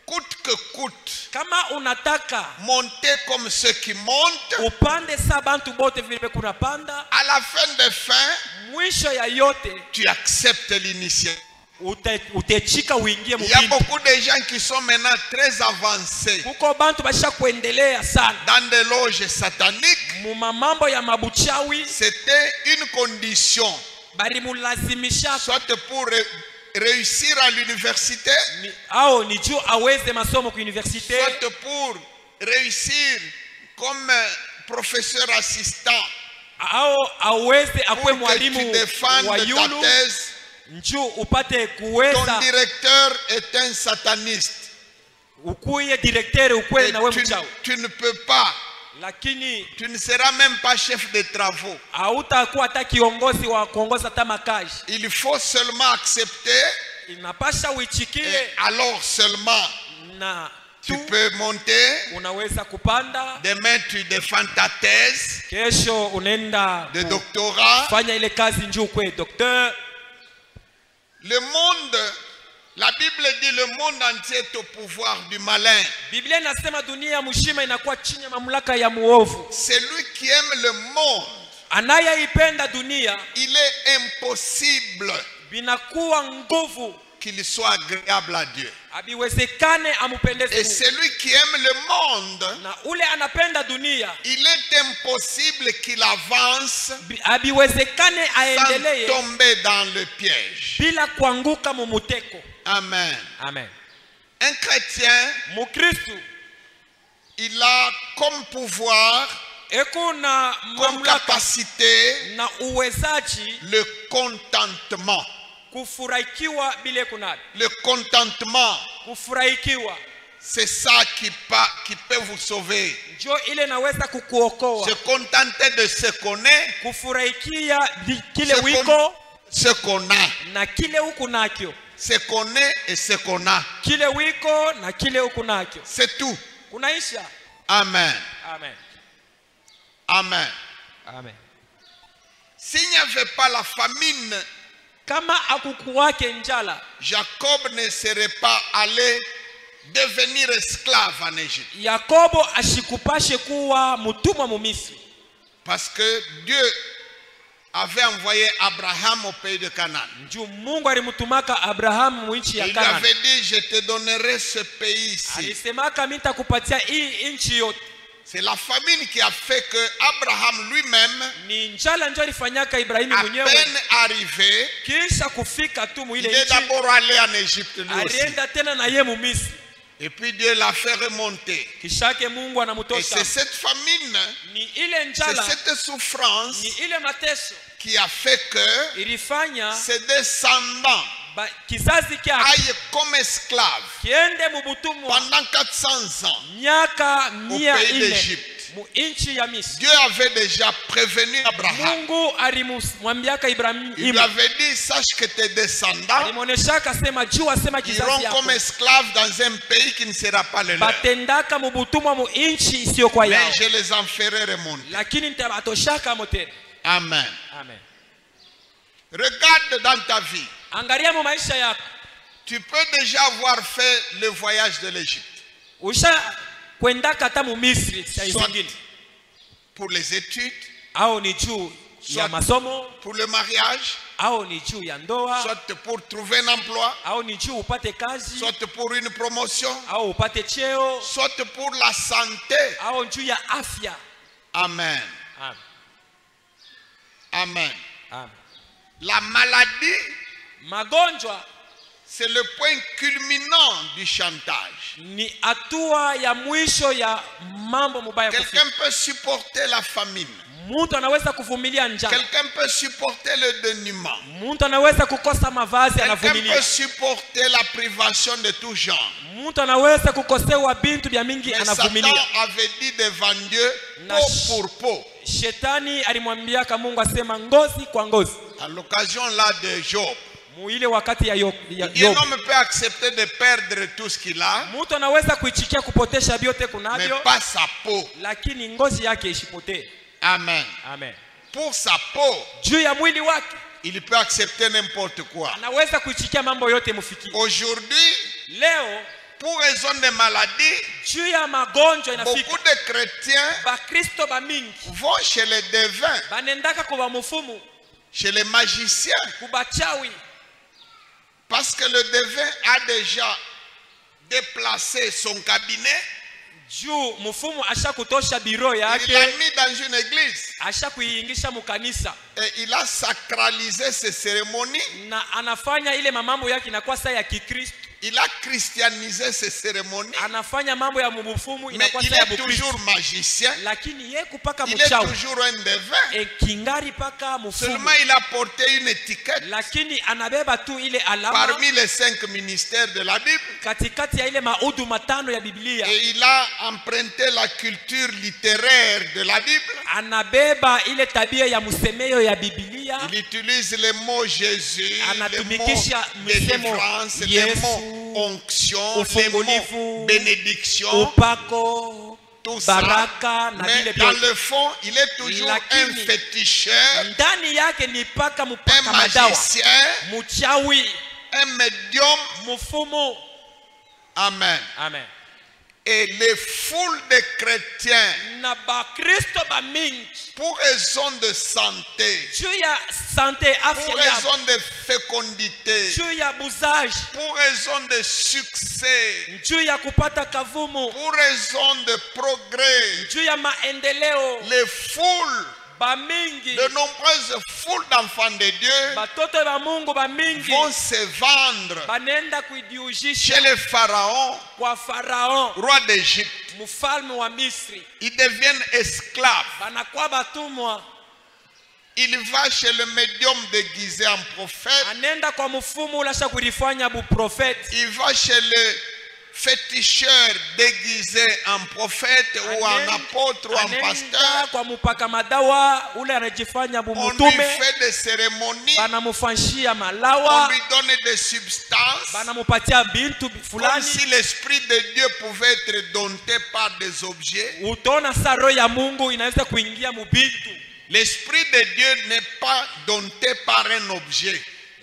coûte que coûte, Kama unataka monter comme ceux qui montent, upande sa bantu bote vile kuna panda, à la fin des fins, mwisho ya yote tu acceptes l'initiative. utechika uingie Il y a mubintu. beaucoup de gens qui sont maintenant très avancés Kuko bantu basha kuendelea sana dans des loges sataniques. mu mambo ya mabuchawi, C'était une condition, bali mulazimisha soit pour réussir à l'université, au ni juu aweze masomo ku universite, soit pour réussir comme professeur assistant, au aweze akwe pour que mwalimu tu défendes wa ta yulu thèse. njuu upate Ton kuweza directeur est un sataniste. ukuye directeur ukweli Et na we mchawi. tu ne peux pas lakini tu ne seras même pas chef de travaux. hautakuwa hata kiongozi wa kuongoza hata makazi. Il faut seulement accepter Inapasha et uichikie alors seulement na tu tu peux monter. unaweza kupanda. Demain tu défends ta thèse Kesho unaenda de doctorat. fanya ile kazi njoo kwe docteur. Le monde, la Bible dit le monde entier est au pouvoir du malin. Biblia inasema dunia mzima inakuwa chini ya mamlaka ya muovu. Celui qui aime le monde, Anayeipenda dunia il est impossible binakuwa nguvu qu'il soit agréable à Dieu. abiwezekane amupendeze Et Mungu. celui qui aime le monde, Na ule anapenda dunia il est impossible qu'il avance abiwezekane sans aendelee tomber dans le piège. bila kuanguka mumuteko. Amen. Amen. Un chrétien, Mukristu il a comme pouvoir, eko na comme mamlaka capacité, na uwezaji le contentement. kufurahikiwa bila kunadi. Le contentement, Kufurahikiwa c'est ça qui peut vous sauver. njo ile naweza kukuokoa. Se contenter de ce qu'on est, Kufurahikia kile ce wiko qu'on a. na kile uko nakyo. Ce qu'on est et ce qu'on a. Kile wiko na kile uko nakyo. C'est tout. Kunaisha. Amen. Amen. Amen. Amen. S'il n'y avait pas la famine, Kama akukuwake njala, Jacob ne serait pas allé devenir esclave en Égypte. Yakobo ashikupashe kuwa mutumwa mu Misri. Parce que Dieu avait envoyé Abraham au pays de Canaan. Njoo Mungu alimutumaka Abrahamu mu nchi ya Il Kanani. avait dit, je te donnerai ce pays ici. Alisemaka mimi nitakupatia hii nchi yote. C'est la famine qui a fait que Abraham lui-même, Ni njala ndio alifanyaka Ibrahimu à mwenyewe. peine arrivé, Kisha kufika tu mu il ile est nchi, d'abord allé en Égypte lui aussi. alienda tena na yeye mu Misri. Et puis Dieu l'a fait remonter. Kishake Mungu Et anamtosha. c'est cette famine, Ni ile c'est njala, cette souffrance ni ile mateso qui a fait que ilifanya ses descendants kizazi kyake aillent comme esclaves kiende mu butumwa pendant 400 ans miaka au pays d'Égypte. mu nchi ya Misri. Dieu avait déjà prévenu Abraham. Mungu alimwambiaka Il lui Ibrahimu, avait dit, sache que tes descendants alimwoneshaka sema juu asema iront kizazi yako comme esclaves dans un pays qui ne sera pas le leur. batendaka mu butumwa mu nchi isiyokuwa yao, Mais je les en ferai remonter. lakini nitabatoshaka mote. Amen. Amen. Regarde dans ta vie. Angalia mu maisha yako, Tu peux déjà avoir fait le voyage de l'Égypte. usha kwendaka hata mu Misri saa Soit zingine, pour les études, au ni juu ya soit masomo, pour le mariage, au ni juu ya ndoa, soit pour trouver un emploi, au ni juu upate kazi, soit pour une promotion, au upate cheo, soit pour la santé. au juu ya afya. Amen. Amen. Amen. Amen. La maladie, Magonjwa c'est le point culminant du chantage. ni hatua ya mwisho ya mambo mubaya kufika. Quelqu'un peut supporter la famine. Mtu anaweza kuvumilia njaa. Quelqu'un peut supporter le dénuement. Mtu anaweza kukosa mavazi, Quelqu'un anavumilia. peut supporter la privation de tout genre. Mtu anaweza kukosewa bintu vya mingi, Mais Satan anavumilia. avait dit devant Dieu, Na peau pour peau. Shetani alimwambiaka Mungu asema ngozi kwa ngozi. À l'occasion là de Job. Mu ile wakati ya Un Yobu. homme peut accepter de perdre tout ce qu'il a, Mtu anaweza kuichikia kupotesha vyote mais kunavyo, pas sa peau. lakini ngozi yake isipotee. Amen. Amen. Pour sa peau, Juu ya mwili wake il peut accepter n'importe quoi. anaweza kuichikia mambo yote mufikie. Aujourd'hui, Leo pour raison de maladie, juu ya magonjwa inafika, beaucoup de chrétiens Bakristo bamingi vont chez les devins, banendaka kuba mufumu, chez les magiciens, kubachawi, parce que le devin a déjà déplacé son cabinet, juu mufumu ashakutosha biro il l'a yake, mis dans une église ashakuiingisha mukanisa et il a sacralisé ces cérémonies na anafanya ile mamambo yake inakuwa saa ya Kikristo. Il a christianisé ces cérémonies. anafanya mambo ya mbufumu Mais inakuwa il ya est Bukristo, toujours magicien. lakini ye kupaka Il est mchawi toujours un devin. kingari paka mfumu, Seulement il a porté une étiquette lakini anabeba tu ile alama parmi les 5 ministères de la Bible. katikati ya ile maudu matano ya Biblia. Et il a emprunté la culture littéraire de la Bible. Anabeba ile tabia ya msemeyo ya Biblia, Il utilise les mots Jésus, les mots anatumikisha misemo délivrance, les Yesu, mots onction, les ufungulivu, mots bénédiction, upako, tout ça. baraka na Mais vile dans vyote. le fond, il est toujours Lakini, un féticheur, ndani yake ni paka un mpaka madawa, magicien, mchawi, un médium. mfumu. Amen. Amen. Et les foules de chrétiens, Na bakristo ba mingi pour raison de santé, juu ya sante afya pour yao, raison de fécondité, juu ya buzaji, pour raison de succès, juu ya kupata kavumu, pour raison de progrès, juu ya maendeleo, les foules, ba mingi de nombreuses foules d'enfants de Dieu batoto ba Mungu ba mingi vont se vendre banenda chez kuidiujisha les pharaons, kwa Farao, roi d'Égypte. mfalme wa Misri, Ils deviennent esclaves. banakuwa batumwa. Il va chez le médium déguisé en prophète. Anenda kwa mfumu ulasha kulifanya buprofeti, Il va chez le féticheur déguisé en prophète ou en apôtre ou en anenda pasteur. kwa mupaka madawa ule anajifanya On lui bumutume, fait des cérémonies, banamufanyishia on malawa, lui donne des substances, banamupatia bintu comme fulani. si l'Esprit de Dieu pouvait être dompté par des objets. Utaona saa roho ya Mungu inaweza kuingia mubintu. L'Esprit de Dieu n'est pas dompté par un objet.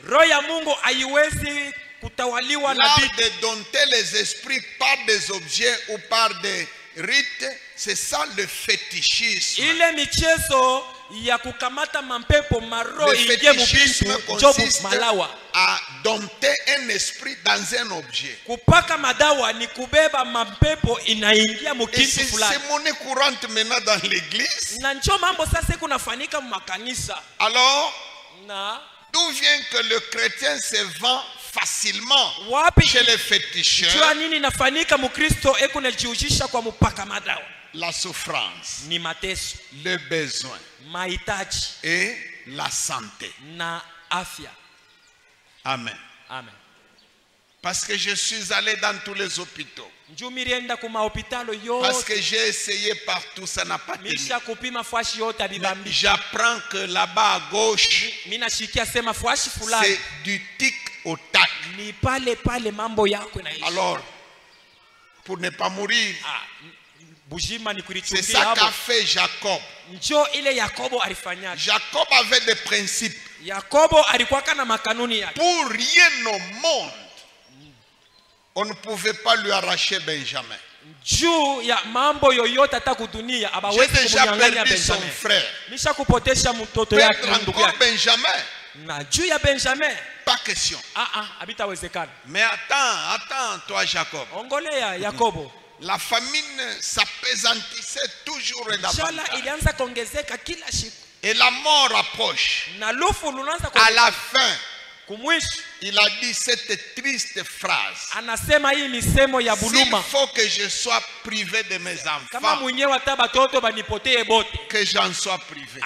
Roho ya Mungu haiwezi kutawaliwa na L'art bintu. de dompter les esprits par des objets ou par des rites, c'est ça le fétichisme. Ile michezo ya kukamata mampepo maroho Le ingie fétichisme mubintu jobu consiste malawa. à dompter un esprit dans un objet. Kupaka madawa ni kubeba mampepo inaingia Et mukintu c'est fulani. monnaie courante maintenant dans l'église. Na njo mambo sasa kunafanyika mumakanisa. Alors, Na d'où vient que le chrétien se vend facilement wapi chez les jua féticheurs? nini nafanyika mukristo ekunajiujisha kwa mupaka madawa? La souffrance, Ni mateso, le besoin mahitaji et la santé. na afya. Amen. Amen. Parce que je suis allé dans tous les hôpitaux. Njoo mirienda ku mahopitalo Parce yote, que j'ai essayé partout, ça n'a pas tenu. misha kupima fashi yote Mais abibambi. j'apprends que là-bas à gauche, Mina shikia sema fashi fulani c'est du tic au tac. ni pale pale mambo yako inaishi. Alors, pour ne pas mourir, Bujima ni c'est kulichungia ça hapo. qu'a fait Jacob. Njoo ile Yakobo alifanya. Jacob avait des principes. Yakobo alikuwa kana makanuni yake. Pour rien au monde, on ne pouvait pas lui arracher Benjamin. Juu ya mambo yoyote hata kudunia J'ai abawezi déjà kumnyang'anya perdu son Benjamin. frère. Misha kupotesha mtoto yake Perdre ndugu encore yake. Benjamin, Na juu ya Benjamin, pas question. habitawezekana. Mais attends, toi Jacob. Ongolea Yakobo. La famine s'appesantissait toujours et Njala davantage. ilianza kuongezeka kila siku. Et la mort approche. Na lufu lunaanza À la fin, kumwishi. il a dit cette triste phrase. Anasema hii misemo ya S'il buluma. faut que je sois privé de mes Kama enfants, mwenyewe hata batoto banipotee bote. que j'en sois privé.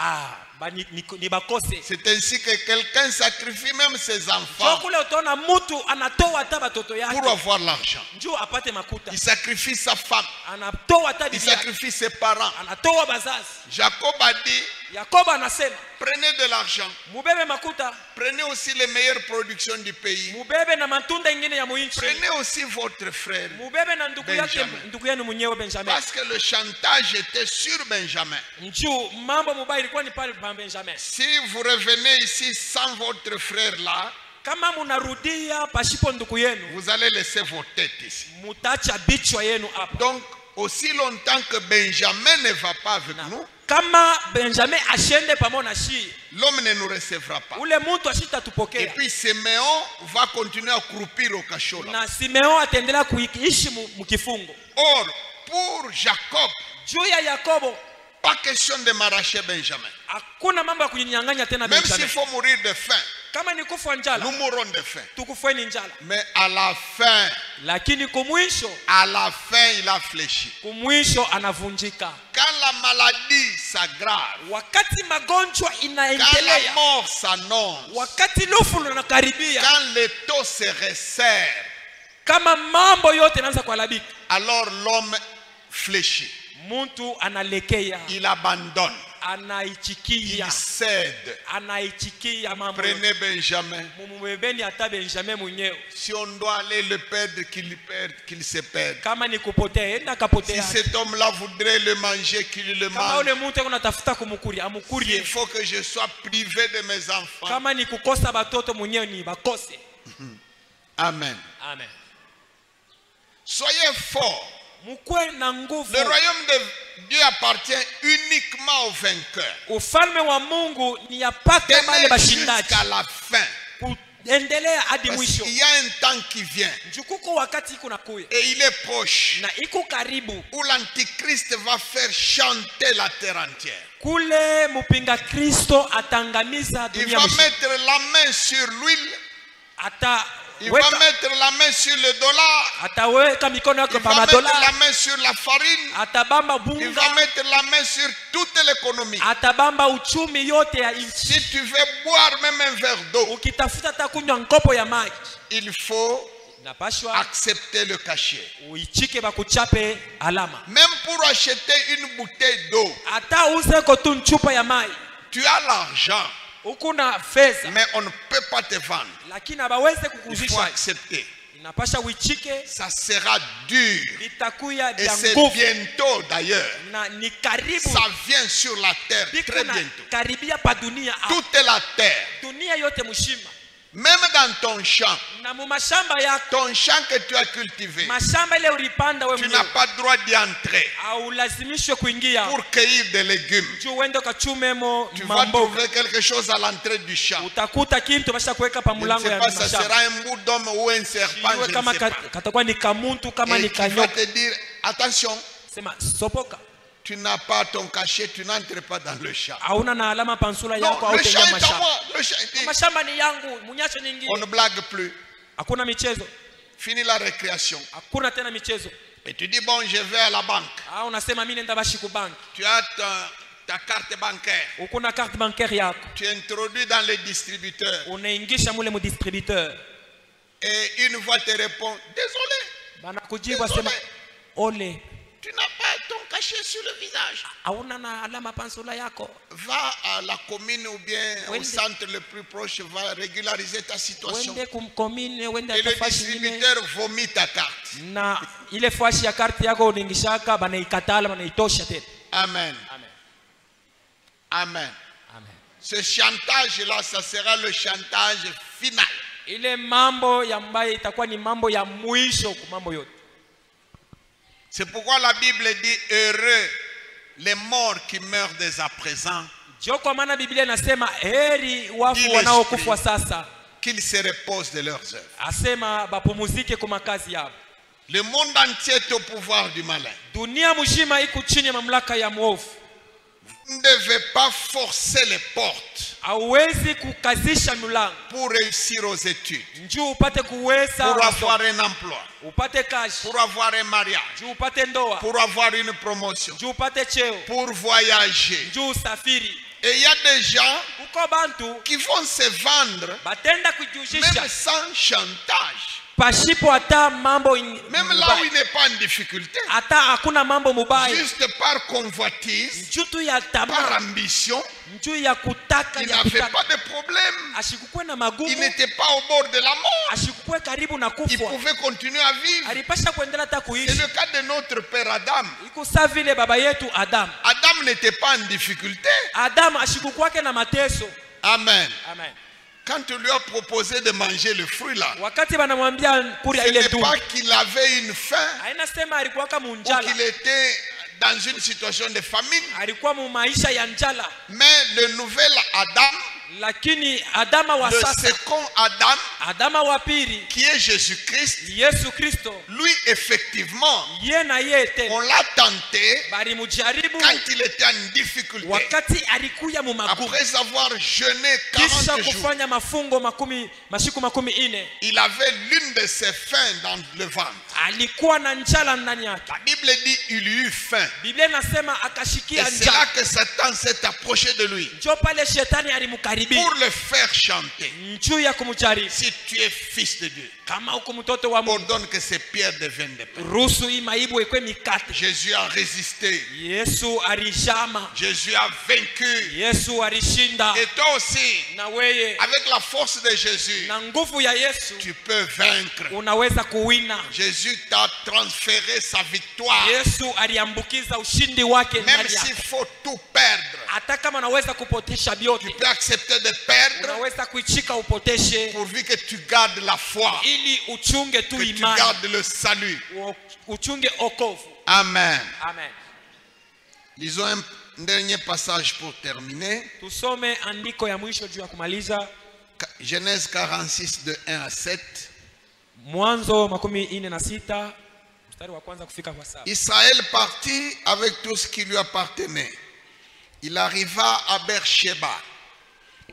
Ni bakose. C'est ainsi que quelqu'un sacrifie même ses Njoo enfants kule utaona mtu anatoa hata batoto pour yake. avoir l'argent. Njoo apate makuta. Il sacrifie sa femme, Anatoa hata il bibi yake. sacrifie ses parents. Anatoa bazazi. Jacob a dit, Yakobo anasema, prenez de l'argent, mubebe makuta, prenez aussi les meilleures productions du pays, mubebe na matunda ingine ya muinchi. prenez aussi votre frère. Mubebe na ndugu yake, Benjamin. ndugu yenu mwenyewe Benjamin. Parce que le chantage était sur Benjamin. Njoo mambo mubaya ilikuwa ni pale pa Benjamin. Si vous revenez ici sans votre frère là, Kama munarudia pashipo ndugu yenu, vous allez laisser vos têtes ici. mutacha bichwa yenu hapa. Donc, aussi longtemps que Benjamin ne va pas avec nous, Kama Benjamin ashende pamoja na shi, l'homme ne nous recevra pas. ule mtu ashita Et tupokea. puis Siméon va continuer à croupir au cachot là. Na Simeon ataendelea kuishi mkifungo. Or, pour Jacob, Juu ya Yakobo pas question de m'arracher Benjamin. hakuna mambo ya kunyang'anya tena Même s'il Benjamin. faut mourir de faim, kama ni kufa njala nous mourrons de faim. tukufeni njala, Mais à la fin, lakini kumwisho il a fléchi. kumwisho anavunjika. Quand la maladie s'aggrave, Wakati magonjwa quand la inaendelea, mort s'annonce, wakati lufu linakaribia, quand le taux se resserre, kama mambo yote yanaanza kuharibika, alors l'homme fléchit. mtu analekea, Il abandonne. anaichikia, Il cède. anaichikia mambo. Prenez Benjamin. Mumubebeni hata Benjamin mwenyewe. Si on doit aller le perdre, qu'il se perde. Kama ni kupotea, enda Si kapotea. cet homme-là voudrait le manger, qu'il le Kama mange. ule mtu anatafuta kumkuria, Il amukurie. faut que je sois privé de mes enfants. Kama ni kukosa batoto mwenyewe ni bakose. Amen. Amen. Soyez forts. Mukwe na nguvu. Le royaume de Dieu appartient uniquement aux vainqueurs. Ufalme wa Mungu ni ya paka wale Tenez bashindaji. jusqu'à la fin. Kuendelea hadi Parce mwisho. qu'il y a un temps qui vient. Njukuko wakati iko nakuya. Et il est proche. Na iko karibu. Où l'antichrist va faire chanter la terre entière. Kule mupinga Kristo atangamiza Il dunia va mzima. mettre la main sur l'huile. Il va Ataweka mettre la main sur le dollar. ataweka mikono yake Il pa va mettre la madola. main sur la farine. Atabamba Il va bunga. mettre la main sur toute l'économie. Atabamba uchumi yote ya nchi. Si tu veux boire même un verre d'eau, Ukitafuta hata kunywa nkopo ya maji, il faut napashwa accepter le cachet. uichike bakuchape alama. Même pour acheter une bouteille d'eau, Hata uzeko tu nchupa ya maji, tu as l'argent, ukuna fedha mais on ne peut pas te vendre. lakini abaweze Il faut kukuzisha. accepter. Inapasha uichike, Ça sera dur. itakuya Et vya c'est nguvu bientôt d'ailleurs. na ni karibu. Ça vient sur la terre Biko très na bientôt. karibia pa dunia hapa. Toute la terre. Dunia yote mshima. Même dans ton champ. Na mu mashamba yako, Ton champ que tu as cultivé. mashamba ile ulipanda wewe Tu n'as mwenyewe, pas droit d'y entrer au lazimishwe kuingia pour cueillir des légumes. juu uende ukachumemo Tu vas mambo. trouver quelque chose à l'entrée du champ. Utakuta kitu basha kuweka pa Je ne mlango sais ya pas, ça mashamba. sera un bout d'homme ou un serpent, Iwe je kama ne sais pas. katakuwa ni kamuntu kama Et ni qui va kanyoka. te dire, attention, Sema sopoka. tu n'as pas ton cachet, tu n'entres pas dans le champ. Hauna na alama pansula yako Non, au le champ tenya est à mashamba. moi. Le champ est... Mashamba ni yangu, munyasho nyingine. On ne blague plus. Hakuna michezo. Fini la récréation. Hakuna tena michezo. Et tu dis, bon, je vais à la banque. Unasema mimi nenda bashi ku bank. Tu as ta carte bancaire. Ukuna carte bancaire yako. Tu introduis dans les distributeurs. Unaingisha mule mu distributeur. Et une voix te répond, désolé, Banakujibu asema ole. tu n'as pas ton cachet sur le visage. Hauna na alama pansula yako. Va à la commune ou bien au Wende. centre le plus proche, va régulariser ta situation. Wende kumkomine, wende Et le atafashi nyingine. distributeur vomit ta carte. Na ile fashi ya karti yako unaingishaka banaikatala banaitosha tena. Amen. Amen. Amen. Amen. Ce chantage-là, ça sera le chantage final. Ile mambo ya mbaya itakuwa ni mambo ya mwisho kwa mambo yote. C'est pourquoi la Bible dit heureux les morts qui meurent dès à présent, Ndio kwa maana Biblia inasema heri Dit wafu l'esprit. wanaokufa sasa. qu'ils se reposent de leurs œuvres. Asema bapumuzike kwa makazi yao. Le monde entier est au pouvoir du malin. Dunia mzima iko chini ya mamlaka ya mwovu. Vous ne devez pas forcer les portes Hauwezi kukazisha milango pour réussir aux études, njoo upate kuweza pour avoir un emploi, upate kazi, pour avoir un mariage, njoo upate ndoa, pour avoir une promotion, njoo upate cheo, pour voyager. njoo usafiri. Et il y a des gens Uko bantu qui vont se vendre batenda même kujujisha sans chantage. pashipo hata mambo Même là où il n'est pas en difficulté. hata hakuna mambo mubaya, Juste par convoitise, njoo tu ya par tamaa, ambition, njoo ya kutaka il ya n'avait kutaka. pas de problème. Ashikukwe na Il magumu, n'était pas au bord de la mort. ashikukwe karibu na Il kufa, pouvait continuer à vivre. alipasha kuendelea hata C'est kuishi. le cas de notre père Adam. Iko sawa vile baba yetu Adam. Adam n'était pas en difficulté. Adam ashikukwake na mateso. Amen. Amen. Quand tu lui as proposé de manger le fruit là, Wakati banamwambia kuria ce ile n'est tu, pas qu'il avait une faim haina sema alikuwa kama ou munjala, qu'il était dans une situation de famine. alikuwa mu maisha ya njala, Mais le nouvel Adam lakini Adama wa le sasa, second Adam, Adama wa pili, qui est Jésus-Christ, Yesu Kristo, lui effectivement, ye na ye tena on l'a tenté balimujaribu quand il était en difficulté. wakati alikuya mu magumu, Après avoir jeûné kisha 40 jours, kufanya mafungo masiku 40, il avait l'une de ses faims dans le ventre. alikuwa na njala ndani yake. La Bible dit il eut faim. Biblia inasema Et akashikia c'est là njala, que Satan s'est approché de lui njo pale shetani alimkaribia pour le faire chanter. njuu ya kumjaribu. Si tu es fils de Dieu, Kama uko mtoto wa Mungu, ordonne que ces pierres deviennent des pains. ruhusu hii maibu ikwe mikate. Jésus a résisté. Yesu alishama, Jésus a vaincu. Yesu alishinda. Et toi aussi, Na weye avec la force de Jésus, na nguvu ya Yesu tu peux vaincre. unaweza kuwina. Jésus t'a transféré sa victoire. Yesu aliambukiza ushindi wake Même ndani s'il yako. faut tout perdre, Hata kama unaweza kupotesha tu vyote, peux accepter de perdre unaweza kuichika upoteshe, pourvu que tu gardes la foi, ili uchunge tu que tu imani, gardes le salut. uchunge okovu. Amen. Amen. Lisons un dernier passage pour terminer. Tusome andiko ya mwisho juu ya kumaliza. Genèse 46 de 1 à 7. Mwanzo 46 mstari wa kwanza kufika kwa 7. Israël partit avec tout ce qui lui appartenait. Il arriva à Beersheba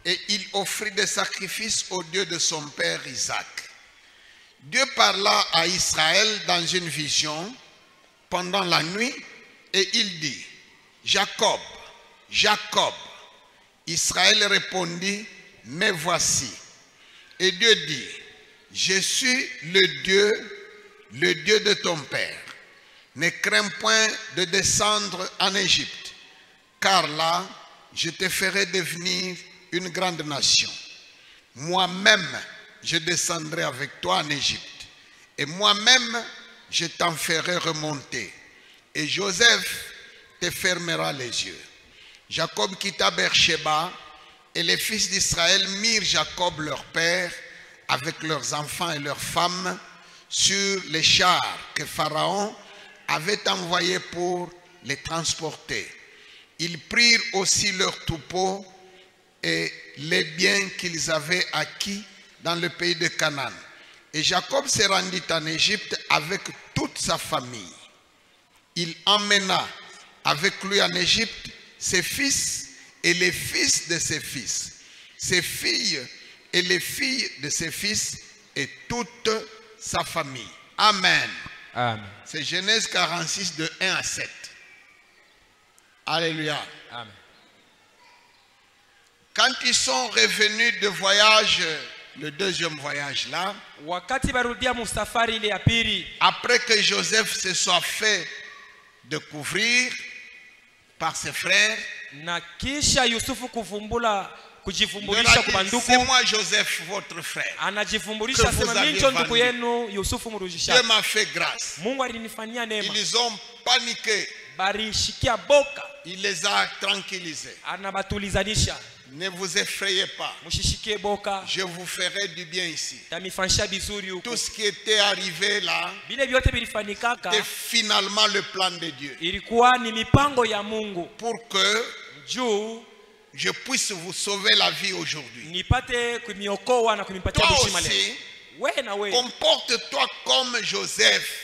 et il offrit des sacrifices au Dieu de son père Isaac. Dieu parla à Israël dans une vision pendant la nuit et il dit: Jacob, Jacob. Israël répondit: Mais voici. Et Dieu dit: Je suis le Dieu de ton père. Ne crains point de descendre en Égypte, car là, je te ferai devenir une grande nation. Moi-même, je descendrai avec toi en Égypte, et moi-même, je t'en ferai remonter. Et Joseph te fermera les yeux. Jacob quitta Beersheba, et les fils d'Israël mirent Jacob leur père, avec leurs enfants et leurs femmes, sur les chars que Pharaon avait envoyés pour les transporter. Ils prirent aussi leurs troupeaux et les biens qu'ils avaient acquis dans le pays de Canaan. Et Jacob se rendit en Égypte avec toute sa famille. Il emmena avec lui en Égypte ses fils et les fils de ses fils, ses filles et les filles de ses fils et toute sa famille. Amen. Amen. C'est Genèse 46 de 1 à 7. Alléluia. Amen. Quand ils sont revenus de voyage, le deuxième voyage là, Wakati barudia musafari ile ya pili, après que Joseph se soit fait découvrir par ses frères, na kisha Yusufu il kujivumbulisha leur a kwa dit: banduku, c'est moi Joseph, votre frère. anajivumbulisha Que vous sema avez mimi ndio ndugu vendu. yenu Yusufu Dieu mrudisha. m'a fait grâce. Mungu alinifanyia neema. Ils ont paniqué. Barishikia boka, Il les a tranquillisés. anabatulizanisha. Ne vous effrayez pas. Mushishikie boka, Je vous ferai du bien ici. tamifanyisha bizuri huko. Tout ce qui était arrivé là, Bile vyote bilifanikaka c'était finalement le plan de Dieu. ilikuwa ni mipango ya Mungu Pour que juu je puisse vous sauver la vie aujourd'hui. nipate kumiokoa na kunipatia Toi heshima leo. aussi, Wewe na wewe comporte-toi comme Joseph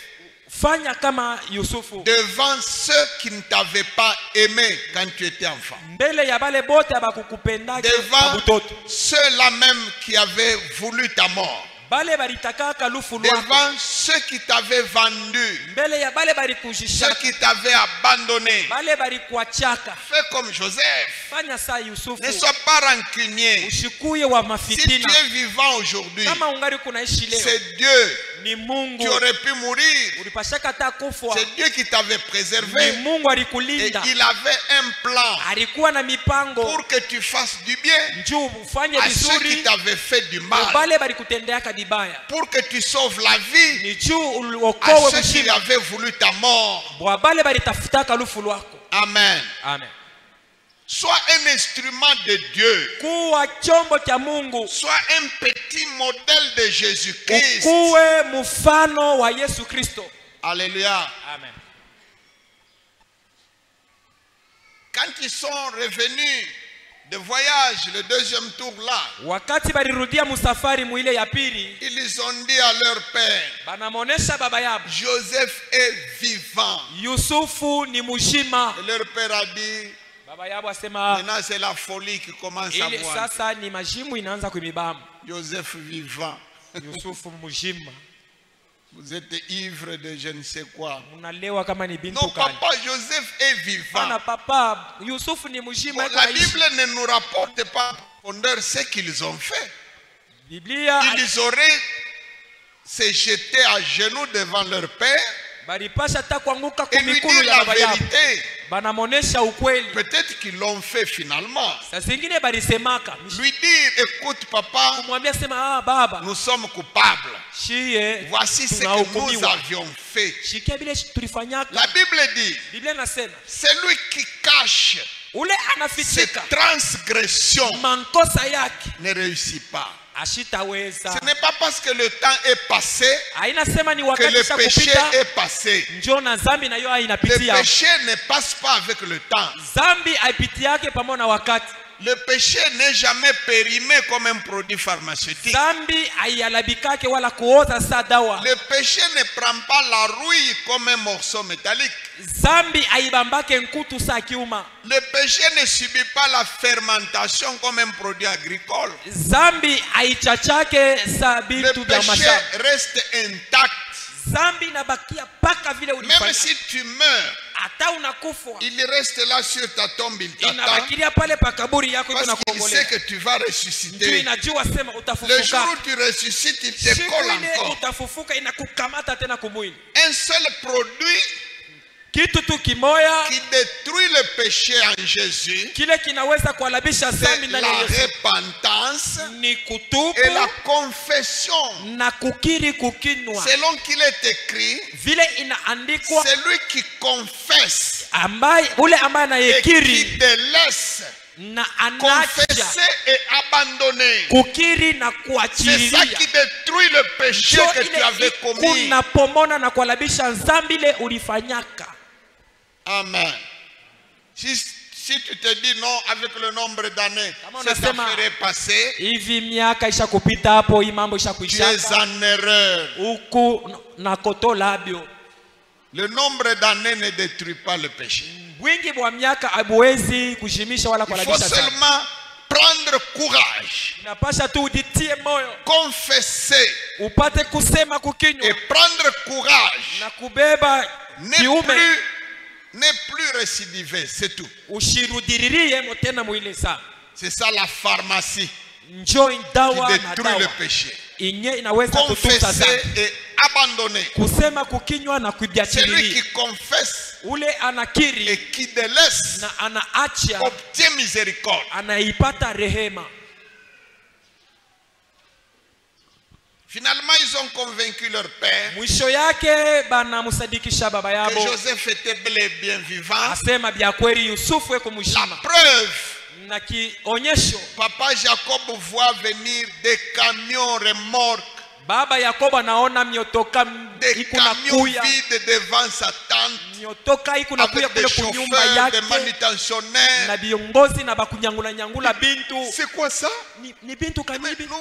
fanya kama Yusufu devant ceux qui ne t'avaient pas aimé quand tu étais enfant. mbele ya bale bote abakukupendake Devant babutoto, ceux-là même qui avaient voulu ta mort. bale balitakaka lufu lwako, Devant ceux qui t'avaient vendu, mbele ya bale ceux balikujishaka, qui t'avaient abandonné. bale balikuachaka. Fais comme Joseph. Fanya saa Yusufu, Ne sois pas rancunier. ushikuye wa Si tu mafitina. es vivant aujourd'hui, Kama ungali kunaishi leo, c'est Dieu. ni Mungu. Tu aurais pu mourir. Ulipashaka hata kufa, C'est Dieu qui t'avait ni préservé. Mungu Et alikulinda. il avait un plan Alikuwa na mipango pour que tu fasses du bien njuu ufanye à ceux qui vizuri t'avaient fait du mal. bale balikutendeaka vibaya, Pour que tu sauves la vie ni juu à uliokowe ceux qui mshima avaient voulu ta mort. bwa bale balitafutaka lufu lwako. Amen. Amen. Sois un instrument de Dieu. Kuwa chombo cha Mungu, Sois un petit modèle de Jésus-Christ. ukuwe mfano wa Yesu Kristo. Alléluia. Amen. Quand ils sont revenus de voyage, le deuxième tour là, wakati balirudia musafari muile ya pili, ils ont dit à leur père, banamonesha baba yabo Joseph est vivant. Yusufu ni mujima. Et leur père a dit, Baba yabo asema maintenant c'est la folie qui commence à ile voir. sasa ni majimu inaanza kuimibama. Joseph vivant. Yusufu mujima. Vous êtes ivre de je ne sais quoi. Munalewa kama ni bintu Non, kali. papa, Joseph est vivant. Bana papa, Yusufu ni mujima. Bon, la Bible ne nous rapporte pas en profondeur ce qu'ils ont fait. Biblia Ils auraient se jeté à genoux devant leur père balipasha ta kuanguka et lui kumikulu dire ya la baba yabo. vérité. Banamonesha ukweli. Peut-être qu'ils l'ont fait finalement. Sasa zingine balisemaka. Lui dire, écoute papa, Kumwambia sema baba, nous sommes coupables. shie Voici ce que nous avions fait. shikia bile tulifanyaka. La Bible dit, Biblia nasema celui qui cache ule ses anafichika transgressions mankosa yake ne réussit pas. ashitaweza. Ce n'est pas parce que le temps est passé Hainasema ni que wakati le sha péché kupita est passé. njoo na zambi na yo Le inapitia. péché ne passe pas avec le temps. Zambi haipiti yake pamoja na wakati. Le péché n'est jamais périmé comme un produit pharmaceutique. Zambi haialabikake wala kuoza sa dawa. Le péché ne prend pas la rouille comme un morceau métallique. Zambi haibambake nkutu sa kiuma. Le péché ne subit pas la fermentation comme un produit agricole. Zambi haichachake sa Le bintu vya péché mashamba. reste intact. Zambi inabakia paka vile Même ulifanya. si tu meurs, Hata unakufa il reste là sur ta tombe, il t'attend. inabakilia pale pa kaburi yako iko na Parce qu'il sait kuongolea. que tu vas Ndio ressusciter. inajua sema Le jour utafufuka. où tu ressuscites, il te Siku colle ile encore. utafufuka inakukamata tena kumwili. Un seul produit Kitu tu kimoya qui détruit le péché en Jésus, kile kinaweza kualabisha c'est zambi ndani ya la Yesu repentance ni kutubu et la confession. na kukiri kukinwa. Selon qu'il est écrit, Vile inaandikwa celui qui confesse ule ambaye et qui anayekiri délaisse, na anacha confesser et abandonner. kukiri na C'est ça kuachilia. qui détruit le péché Ndio que tu avais ile commis. kunapomona na kualabisha zambi ile ulifanyaka. Amen. Si tu te dis non avec le nombre d'années, Kama cette unasema, affaire est passée, Hivi miaka isha kupita hapo, hii mambo isha tu es kuishaka en erreur. huku na koto labio. Le nombre d'années ne détruit pas le péché. Wingi wa miaka habuwezi kushimisha wala Il faut kualabisha zambi. seulement prendre courage, Inapasha tu ujitie moyo confesser upate kusema kukinywa et prendre courage. na kubeba kiume Ne plus récidiver, c'est tout. ushirudiririe motena mwile sana. C'est ça la pharmacie Njoo qui dawa na détruit le dawa péché. inye inaweza kutunza Confesser zambi. et abandonner. Kusema kukinywa na Celui kubiachililia. qui confesse Ule anakiri et qui délaisse na anaacha obtient miséricorde. anaipata rehema. Finalement, ils ont convaincu leur père Mwisho yake banamsadikisha baba que yabo Joseph était bel et bien vivant. asema bya kweli Yusufu eko La mshima. preuve, Na kionyesho papa Jacob voit venir des camions remorques, baba Yakobo anaona miotoka des iko na camions kuya, vides devant sa tente, miotoka iko na kuya avec des kule kunyumba chauffeurs, des yake manutentionnaires. na viongozi na bakunyangula nyangula bintu. C'est quoi ça? Ni bintu Mais kanibi. nous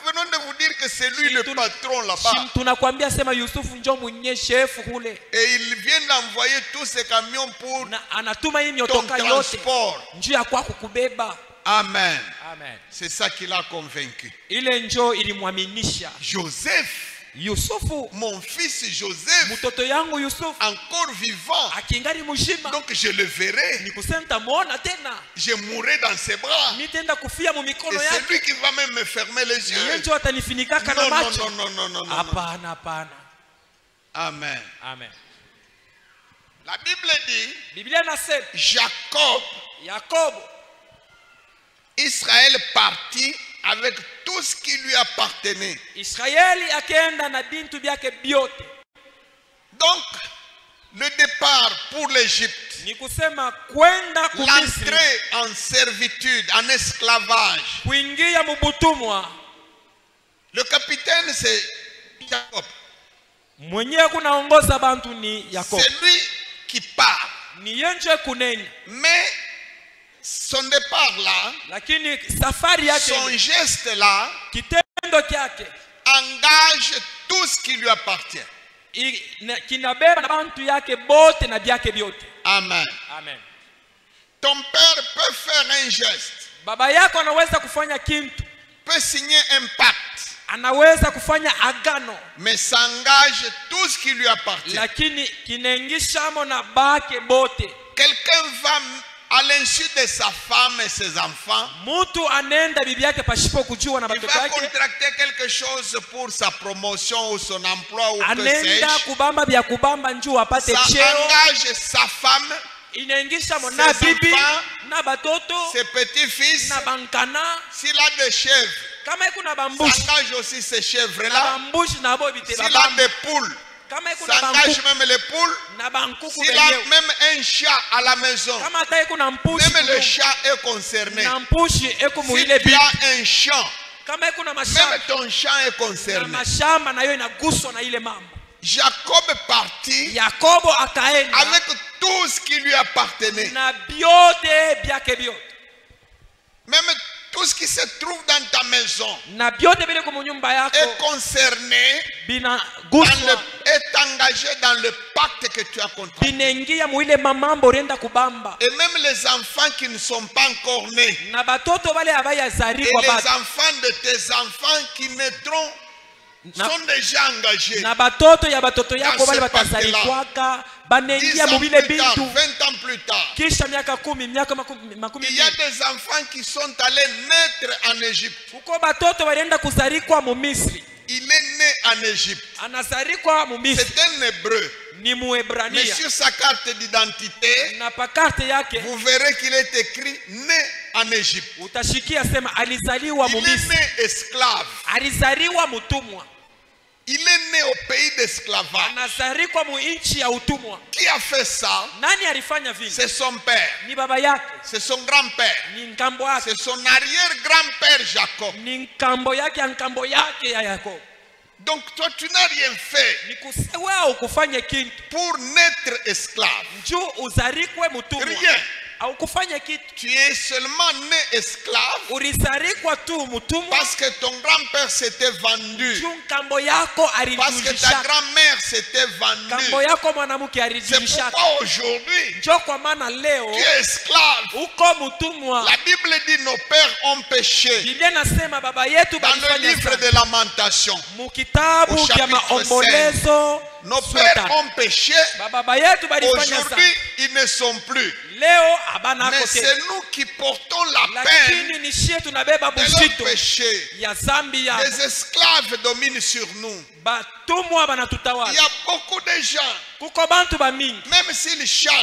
venons de vous dire que c'est lui le Shim patron là-bas. Tunakwambia sema Yusufu njo mwenye shefu kule Et il vient d'envoyer tous ces camions pour na anatuma hii ton miotoka yote transport. njuu ya kwako kubeba. Amen. Amen. C'est ça qui l'a convaincu. Ile njo ilimwaminisha Joseph, Yusufu, mon fils Joseph, mtoto yangu Yusufu encore vivant. akingari mzima, Donc je le verrai. nikusema nitamuona tena, Je mourrai dans ses bras. nitenda kufia mu Et mikono c'est yake. lui qui va même me fermer les Yeye yeux. njo atanifinikaka na Non, non, macho. non, non, non, non, non. Hapana, hapana. Amen. Amen. La Bible dit, Biblia nasema Jacob, Yakobo Israël partit avec tout ce qui lui appartenait. Israeli akaenda na bintu byake byote. Donc, le départ pour l'Égypte, Ni kusema kwenda kumisri, l'entrée en servitude, en esclavage. kuingia mubutumwa. Le capitaine, c'est Jacob. Mwenyewe kunaongoza bantu ni Yakobo. C'est lui qui part. Ni yenje kuneni. Mais son départ là, lakini safari yake son geste là, kitendo kyake engage tout ce qui lui appartient. kinabeba na bantu yake bote na byake byote. Amen. Amen. Ton père peut faire un geste, Baba yako anaweza kufanya kintu, peut signer un pacte, anaweza kufanya agano, mais s'engage tout ce qui lui appartient. lakini kinaingishamo na bake bote. Quelqu'un va à l'insu de sa femme et ses enfants, Mtu anenda bibi yake pashipo kujua na il batoto va yake, contracter quelque chose pour sa promotion ou son emploi ou que anenda sais-je. kubamba bya kubamba njuu apate Ça cheo, engage sa femme, inaingishamo na ses bibi enfants, na batoto ses petits-fils. na bankana. S'il a des chèvres, Kama iko na ça bambushi engage aussi ces na chèvres-là. bambushi na bo bite S'il a babamba. des poules, Kama iko ça na engage bankuku même les poules. na bankuku S'il a benyewe. même un chat à la maison, Kama hata iko na mpushi même le kudu, chat est concerné. na mpushi iko Si muile tu bibi. as un champ, Kama iko na même mashamba ton champ est na concerné. mashamba na yo inaguswa na ile mambo. Jacob partit Yakobo akaenda avec tout ce qui lui appartenait. na byote byake byote, Même tout ce qui se trouve dans ta maison na byote bile kwa nyumba yako est concerné, binaguswa, est engagé dans le pacte que tu as contracté. binaingia muile mamambo orienda kubamba. Et même les enfants qui ne sont pas encore nés, Na batoto bale et abayazarikwa les bado, enfants de tes enfants qui naîtront sont déjà engagés. na batoto ya batoto Dans yako bale ce batazalikwaka 10 banaingia ans mubile plus tard, bintu 20 ans plus tard, kisha miaka 10 miaka makumi il y a mbili. des enfants qui sont allés naître en Égypte. Kuko batoto balienda kuzarikwa mu Misri, Il est né en Égypte. anazarikwa mu Misri, C'est un hébreu. ni Mais Muebrania, sur sa carte d'identité, na pakarte yake vous verrez qu'il est écrit né en Égypte. utashikia sema alizaliwa mu Il est Misri, né esclave. alizaliwa mutumwa, Il est né au pays d'esclavage. anazarikwa mu nchi ya utumwa. Qui a fait ça? Nani alifanya vile? C'est son père. Ni baba yake, C'est son grand-père. ni nkambo yake, C'est son arrière-grand-père Jacob. ni nkambo yake ya nkambo yake ya Yakobo. Donc toi, tu n'as rien fait Ni kusewa ukufanye kintu pour naître esclave. juu uzarikwe mutumwa, Rien. au kufanya kitu, Tu es seulement né esclave ulizarikwa tu mutumwa parce que ton grand-père s'était vendu. juu nkambo yako Parce que ta alijujisha, grand-mère s'était nkambo vendue. yako mwanamke C'est alijujisha. pourquoi aujourd'hui, Njo kwa maana leo tu es esclave. uko mutumwa. La Bible dit nos pères ont péché. Biblia nasema baba yetu Dans le balifanya livre dhambi. de Lamentation, Mu kitabu au kya chapitre maombolezo nos sura pères tano. ont péché. Baba yetu balifanya Aujourd'hui, dhambi, ils ne sont plus. leo abana Mais ako c'est tena, nous qui portons la peine lakini ni shie tunabeba de leur buzito péché. ya zambi yao. Les esclaves dominent sur nous. Batumwa Il banatutawala. y a beaucoup de gens, Kuko bantu bamingi, même s'ils chantent,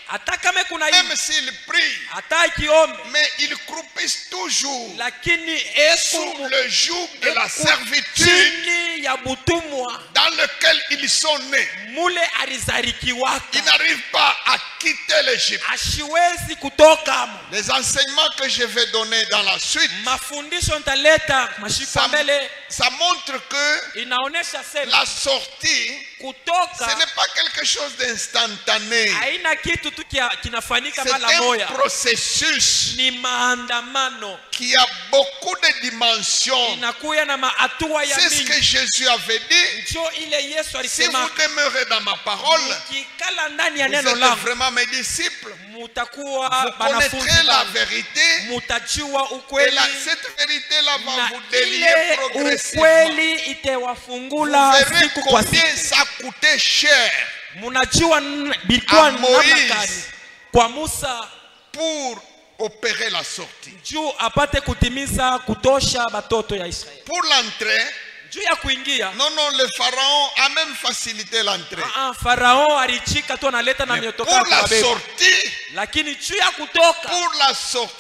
hata kama kuna même hivi, s'ils prient, hata ikiombe, mais ils croupissent toujours lakini sous eku le joug de la eku servitude chini ya butumwa dans lequel ils sont nés. mule Ils alizarikiwaka, n'arrivent pas à quitter l'Égypte. ashiwezi kutokamo. Les enseignements que je vais donner dans la suite, Mafundisho nitaleta mashiko ça, mbele, ça montre que inaonesha sema la sortie, ce kutoka n'est pas quelque chose d'instantané. haina kitu tu kinafanyika C'est mara un moya, processus ni maandamano, qui a beaucoup de dimensions. inakuya na maatua ya C'est ce que mingi. Jésus avait dit. Njo ile Yesu Si alisema, vous demeurez dans ma parole, mkikala ndani ya vous neno êtes langu vraiment mes disciples. mutakuwa Vous banafunzi connaîtrez la bangu, vérité. mutajua Et ukweli, cette vérité-là va na vous délier ile progressivement. ukweli Vous itawafungula verrez siku kwa combien siku. ça coûtait cher Munajua bilikuwa à namna Moïse. gani kwa Musa pour opérer la sortie. juu apate kutimiza kutosha batoto ya Israeli. Pour l'entrée, Juu ya kuingia, non, le pharaon a même facilité l'entrée. Farao alichika tu analeta na Mais miotoka pour la kubeba, sortie, lakini juu ya kutoka,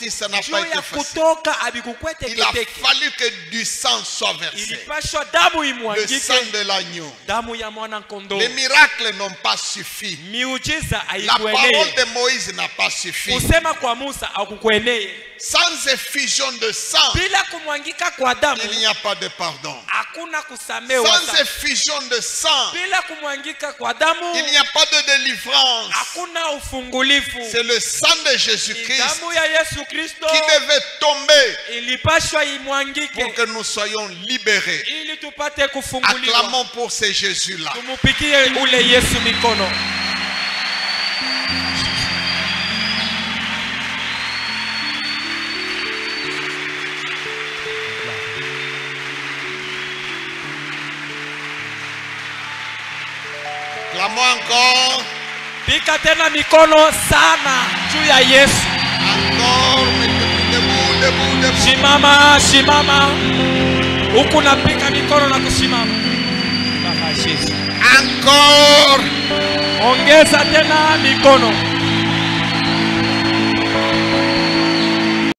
ça n'a juu pas ya été facile. kutoka abikukwete Il a keteke, fallu que du sang soit versé. ilipashwa damu Le imwangike, sang de l'agneau. damu ya mwana kondoo. Les miracles n'ont pas suffi. Miujiza La parole haikueneye, de Moïse n'a pas suffi. kusema kwa Musa hakukueneye. Sans effusion de sang, Bila kumwangika kwa damu il n'y a pas de pardon. hakuna kusamewa. Sans effusion de sang, Bila kumwangika kwa damu il n'y a pas de délivrance. hakuna ufungulifu. C'est le sang de Ni Jésus-Christ damu ya Yesu Kristo qui devait tomber ilipashwa pour imwangike que nous soyons libérés. ili tupate kufunguliwa. Acclamons pour ces Jésus-là. Tumupikie ule Yesu mikono. Clamons encore. Pika tena mikono sana juu ya Yesu. Encore. Mettez-vous debout, debout, debout. Shimama, shimama. Huku napika mikono na kusimama. Baba Yesu. Encore. Ongeza tena mikono.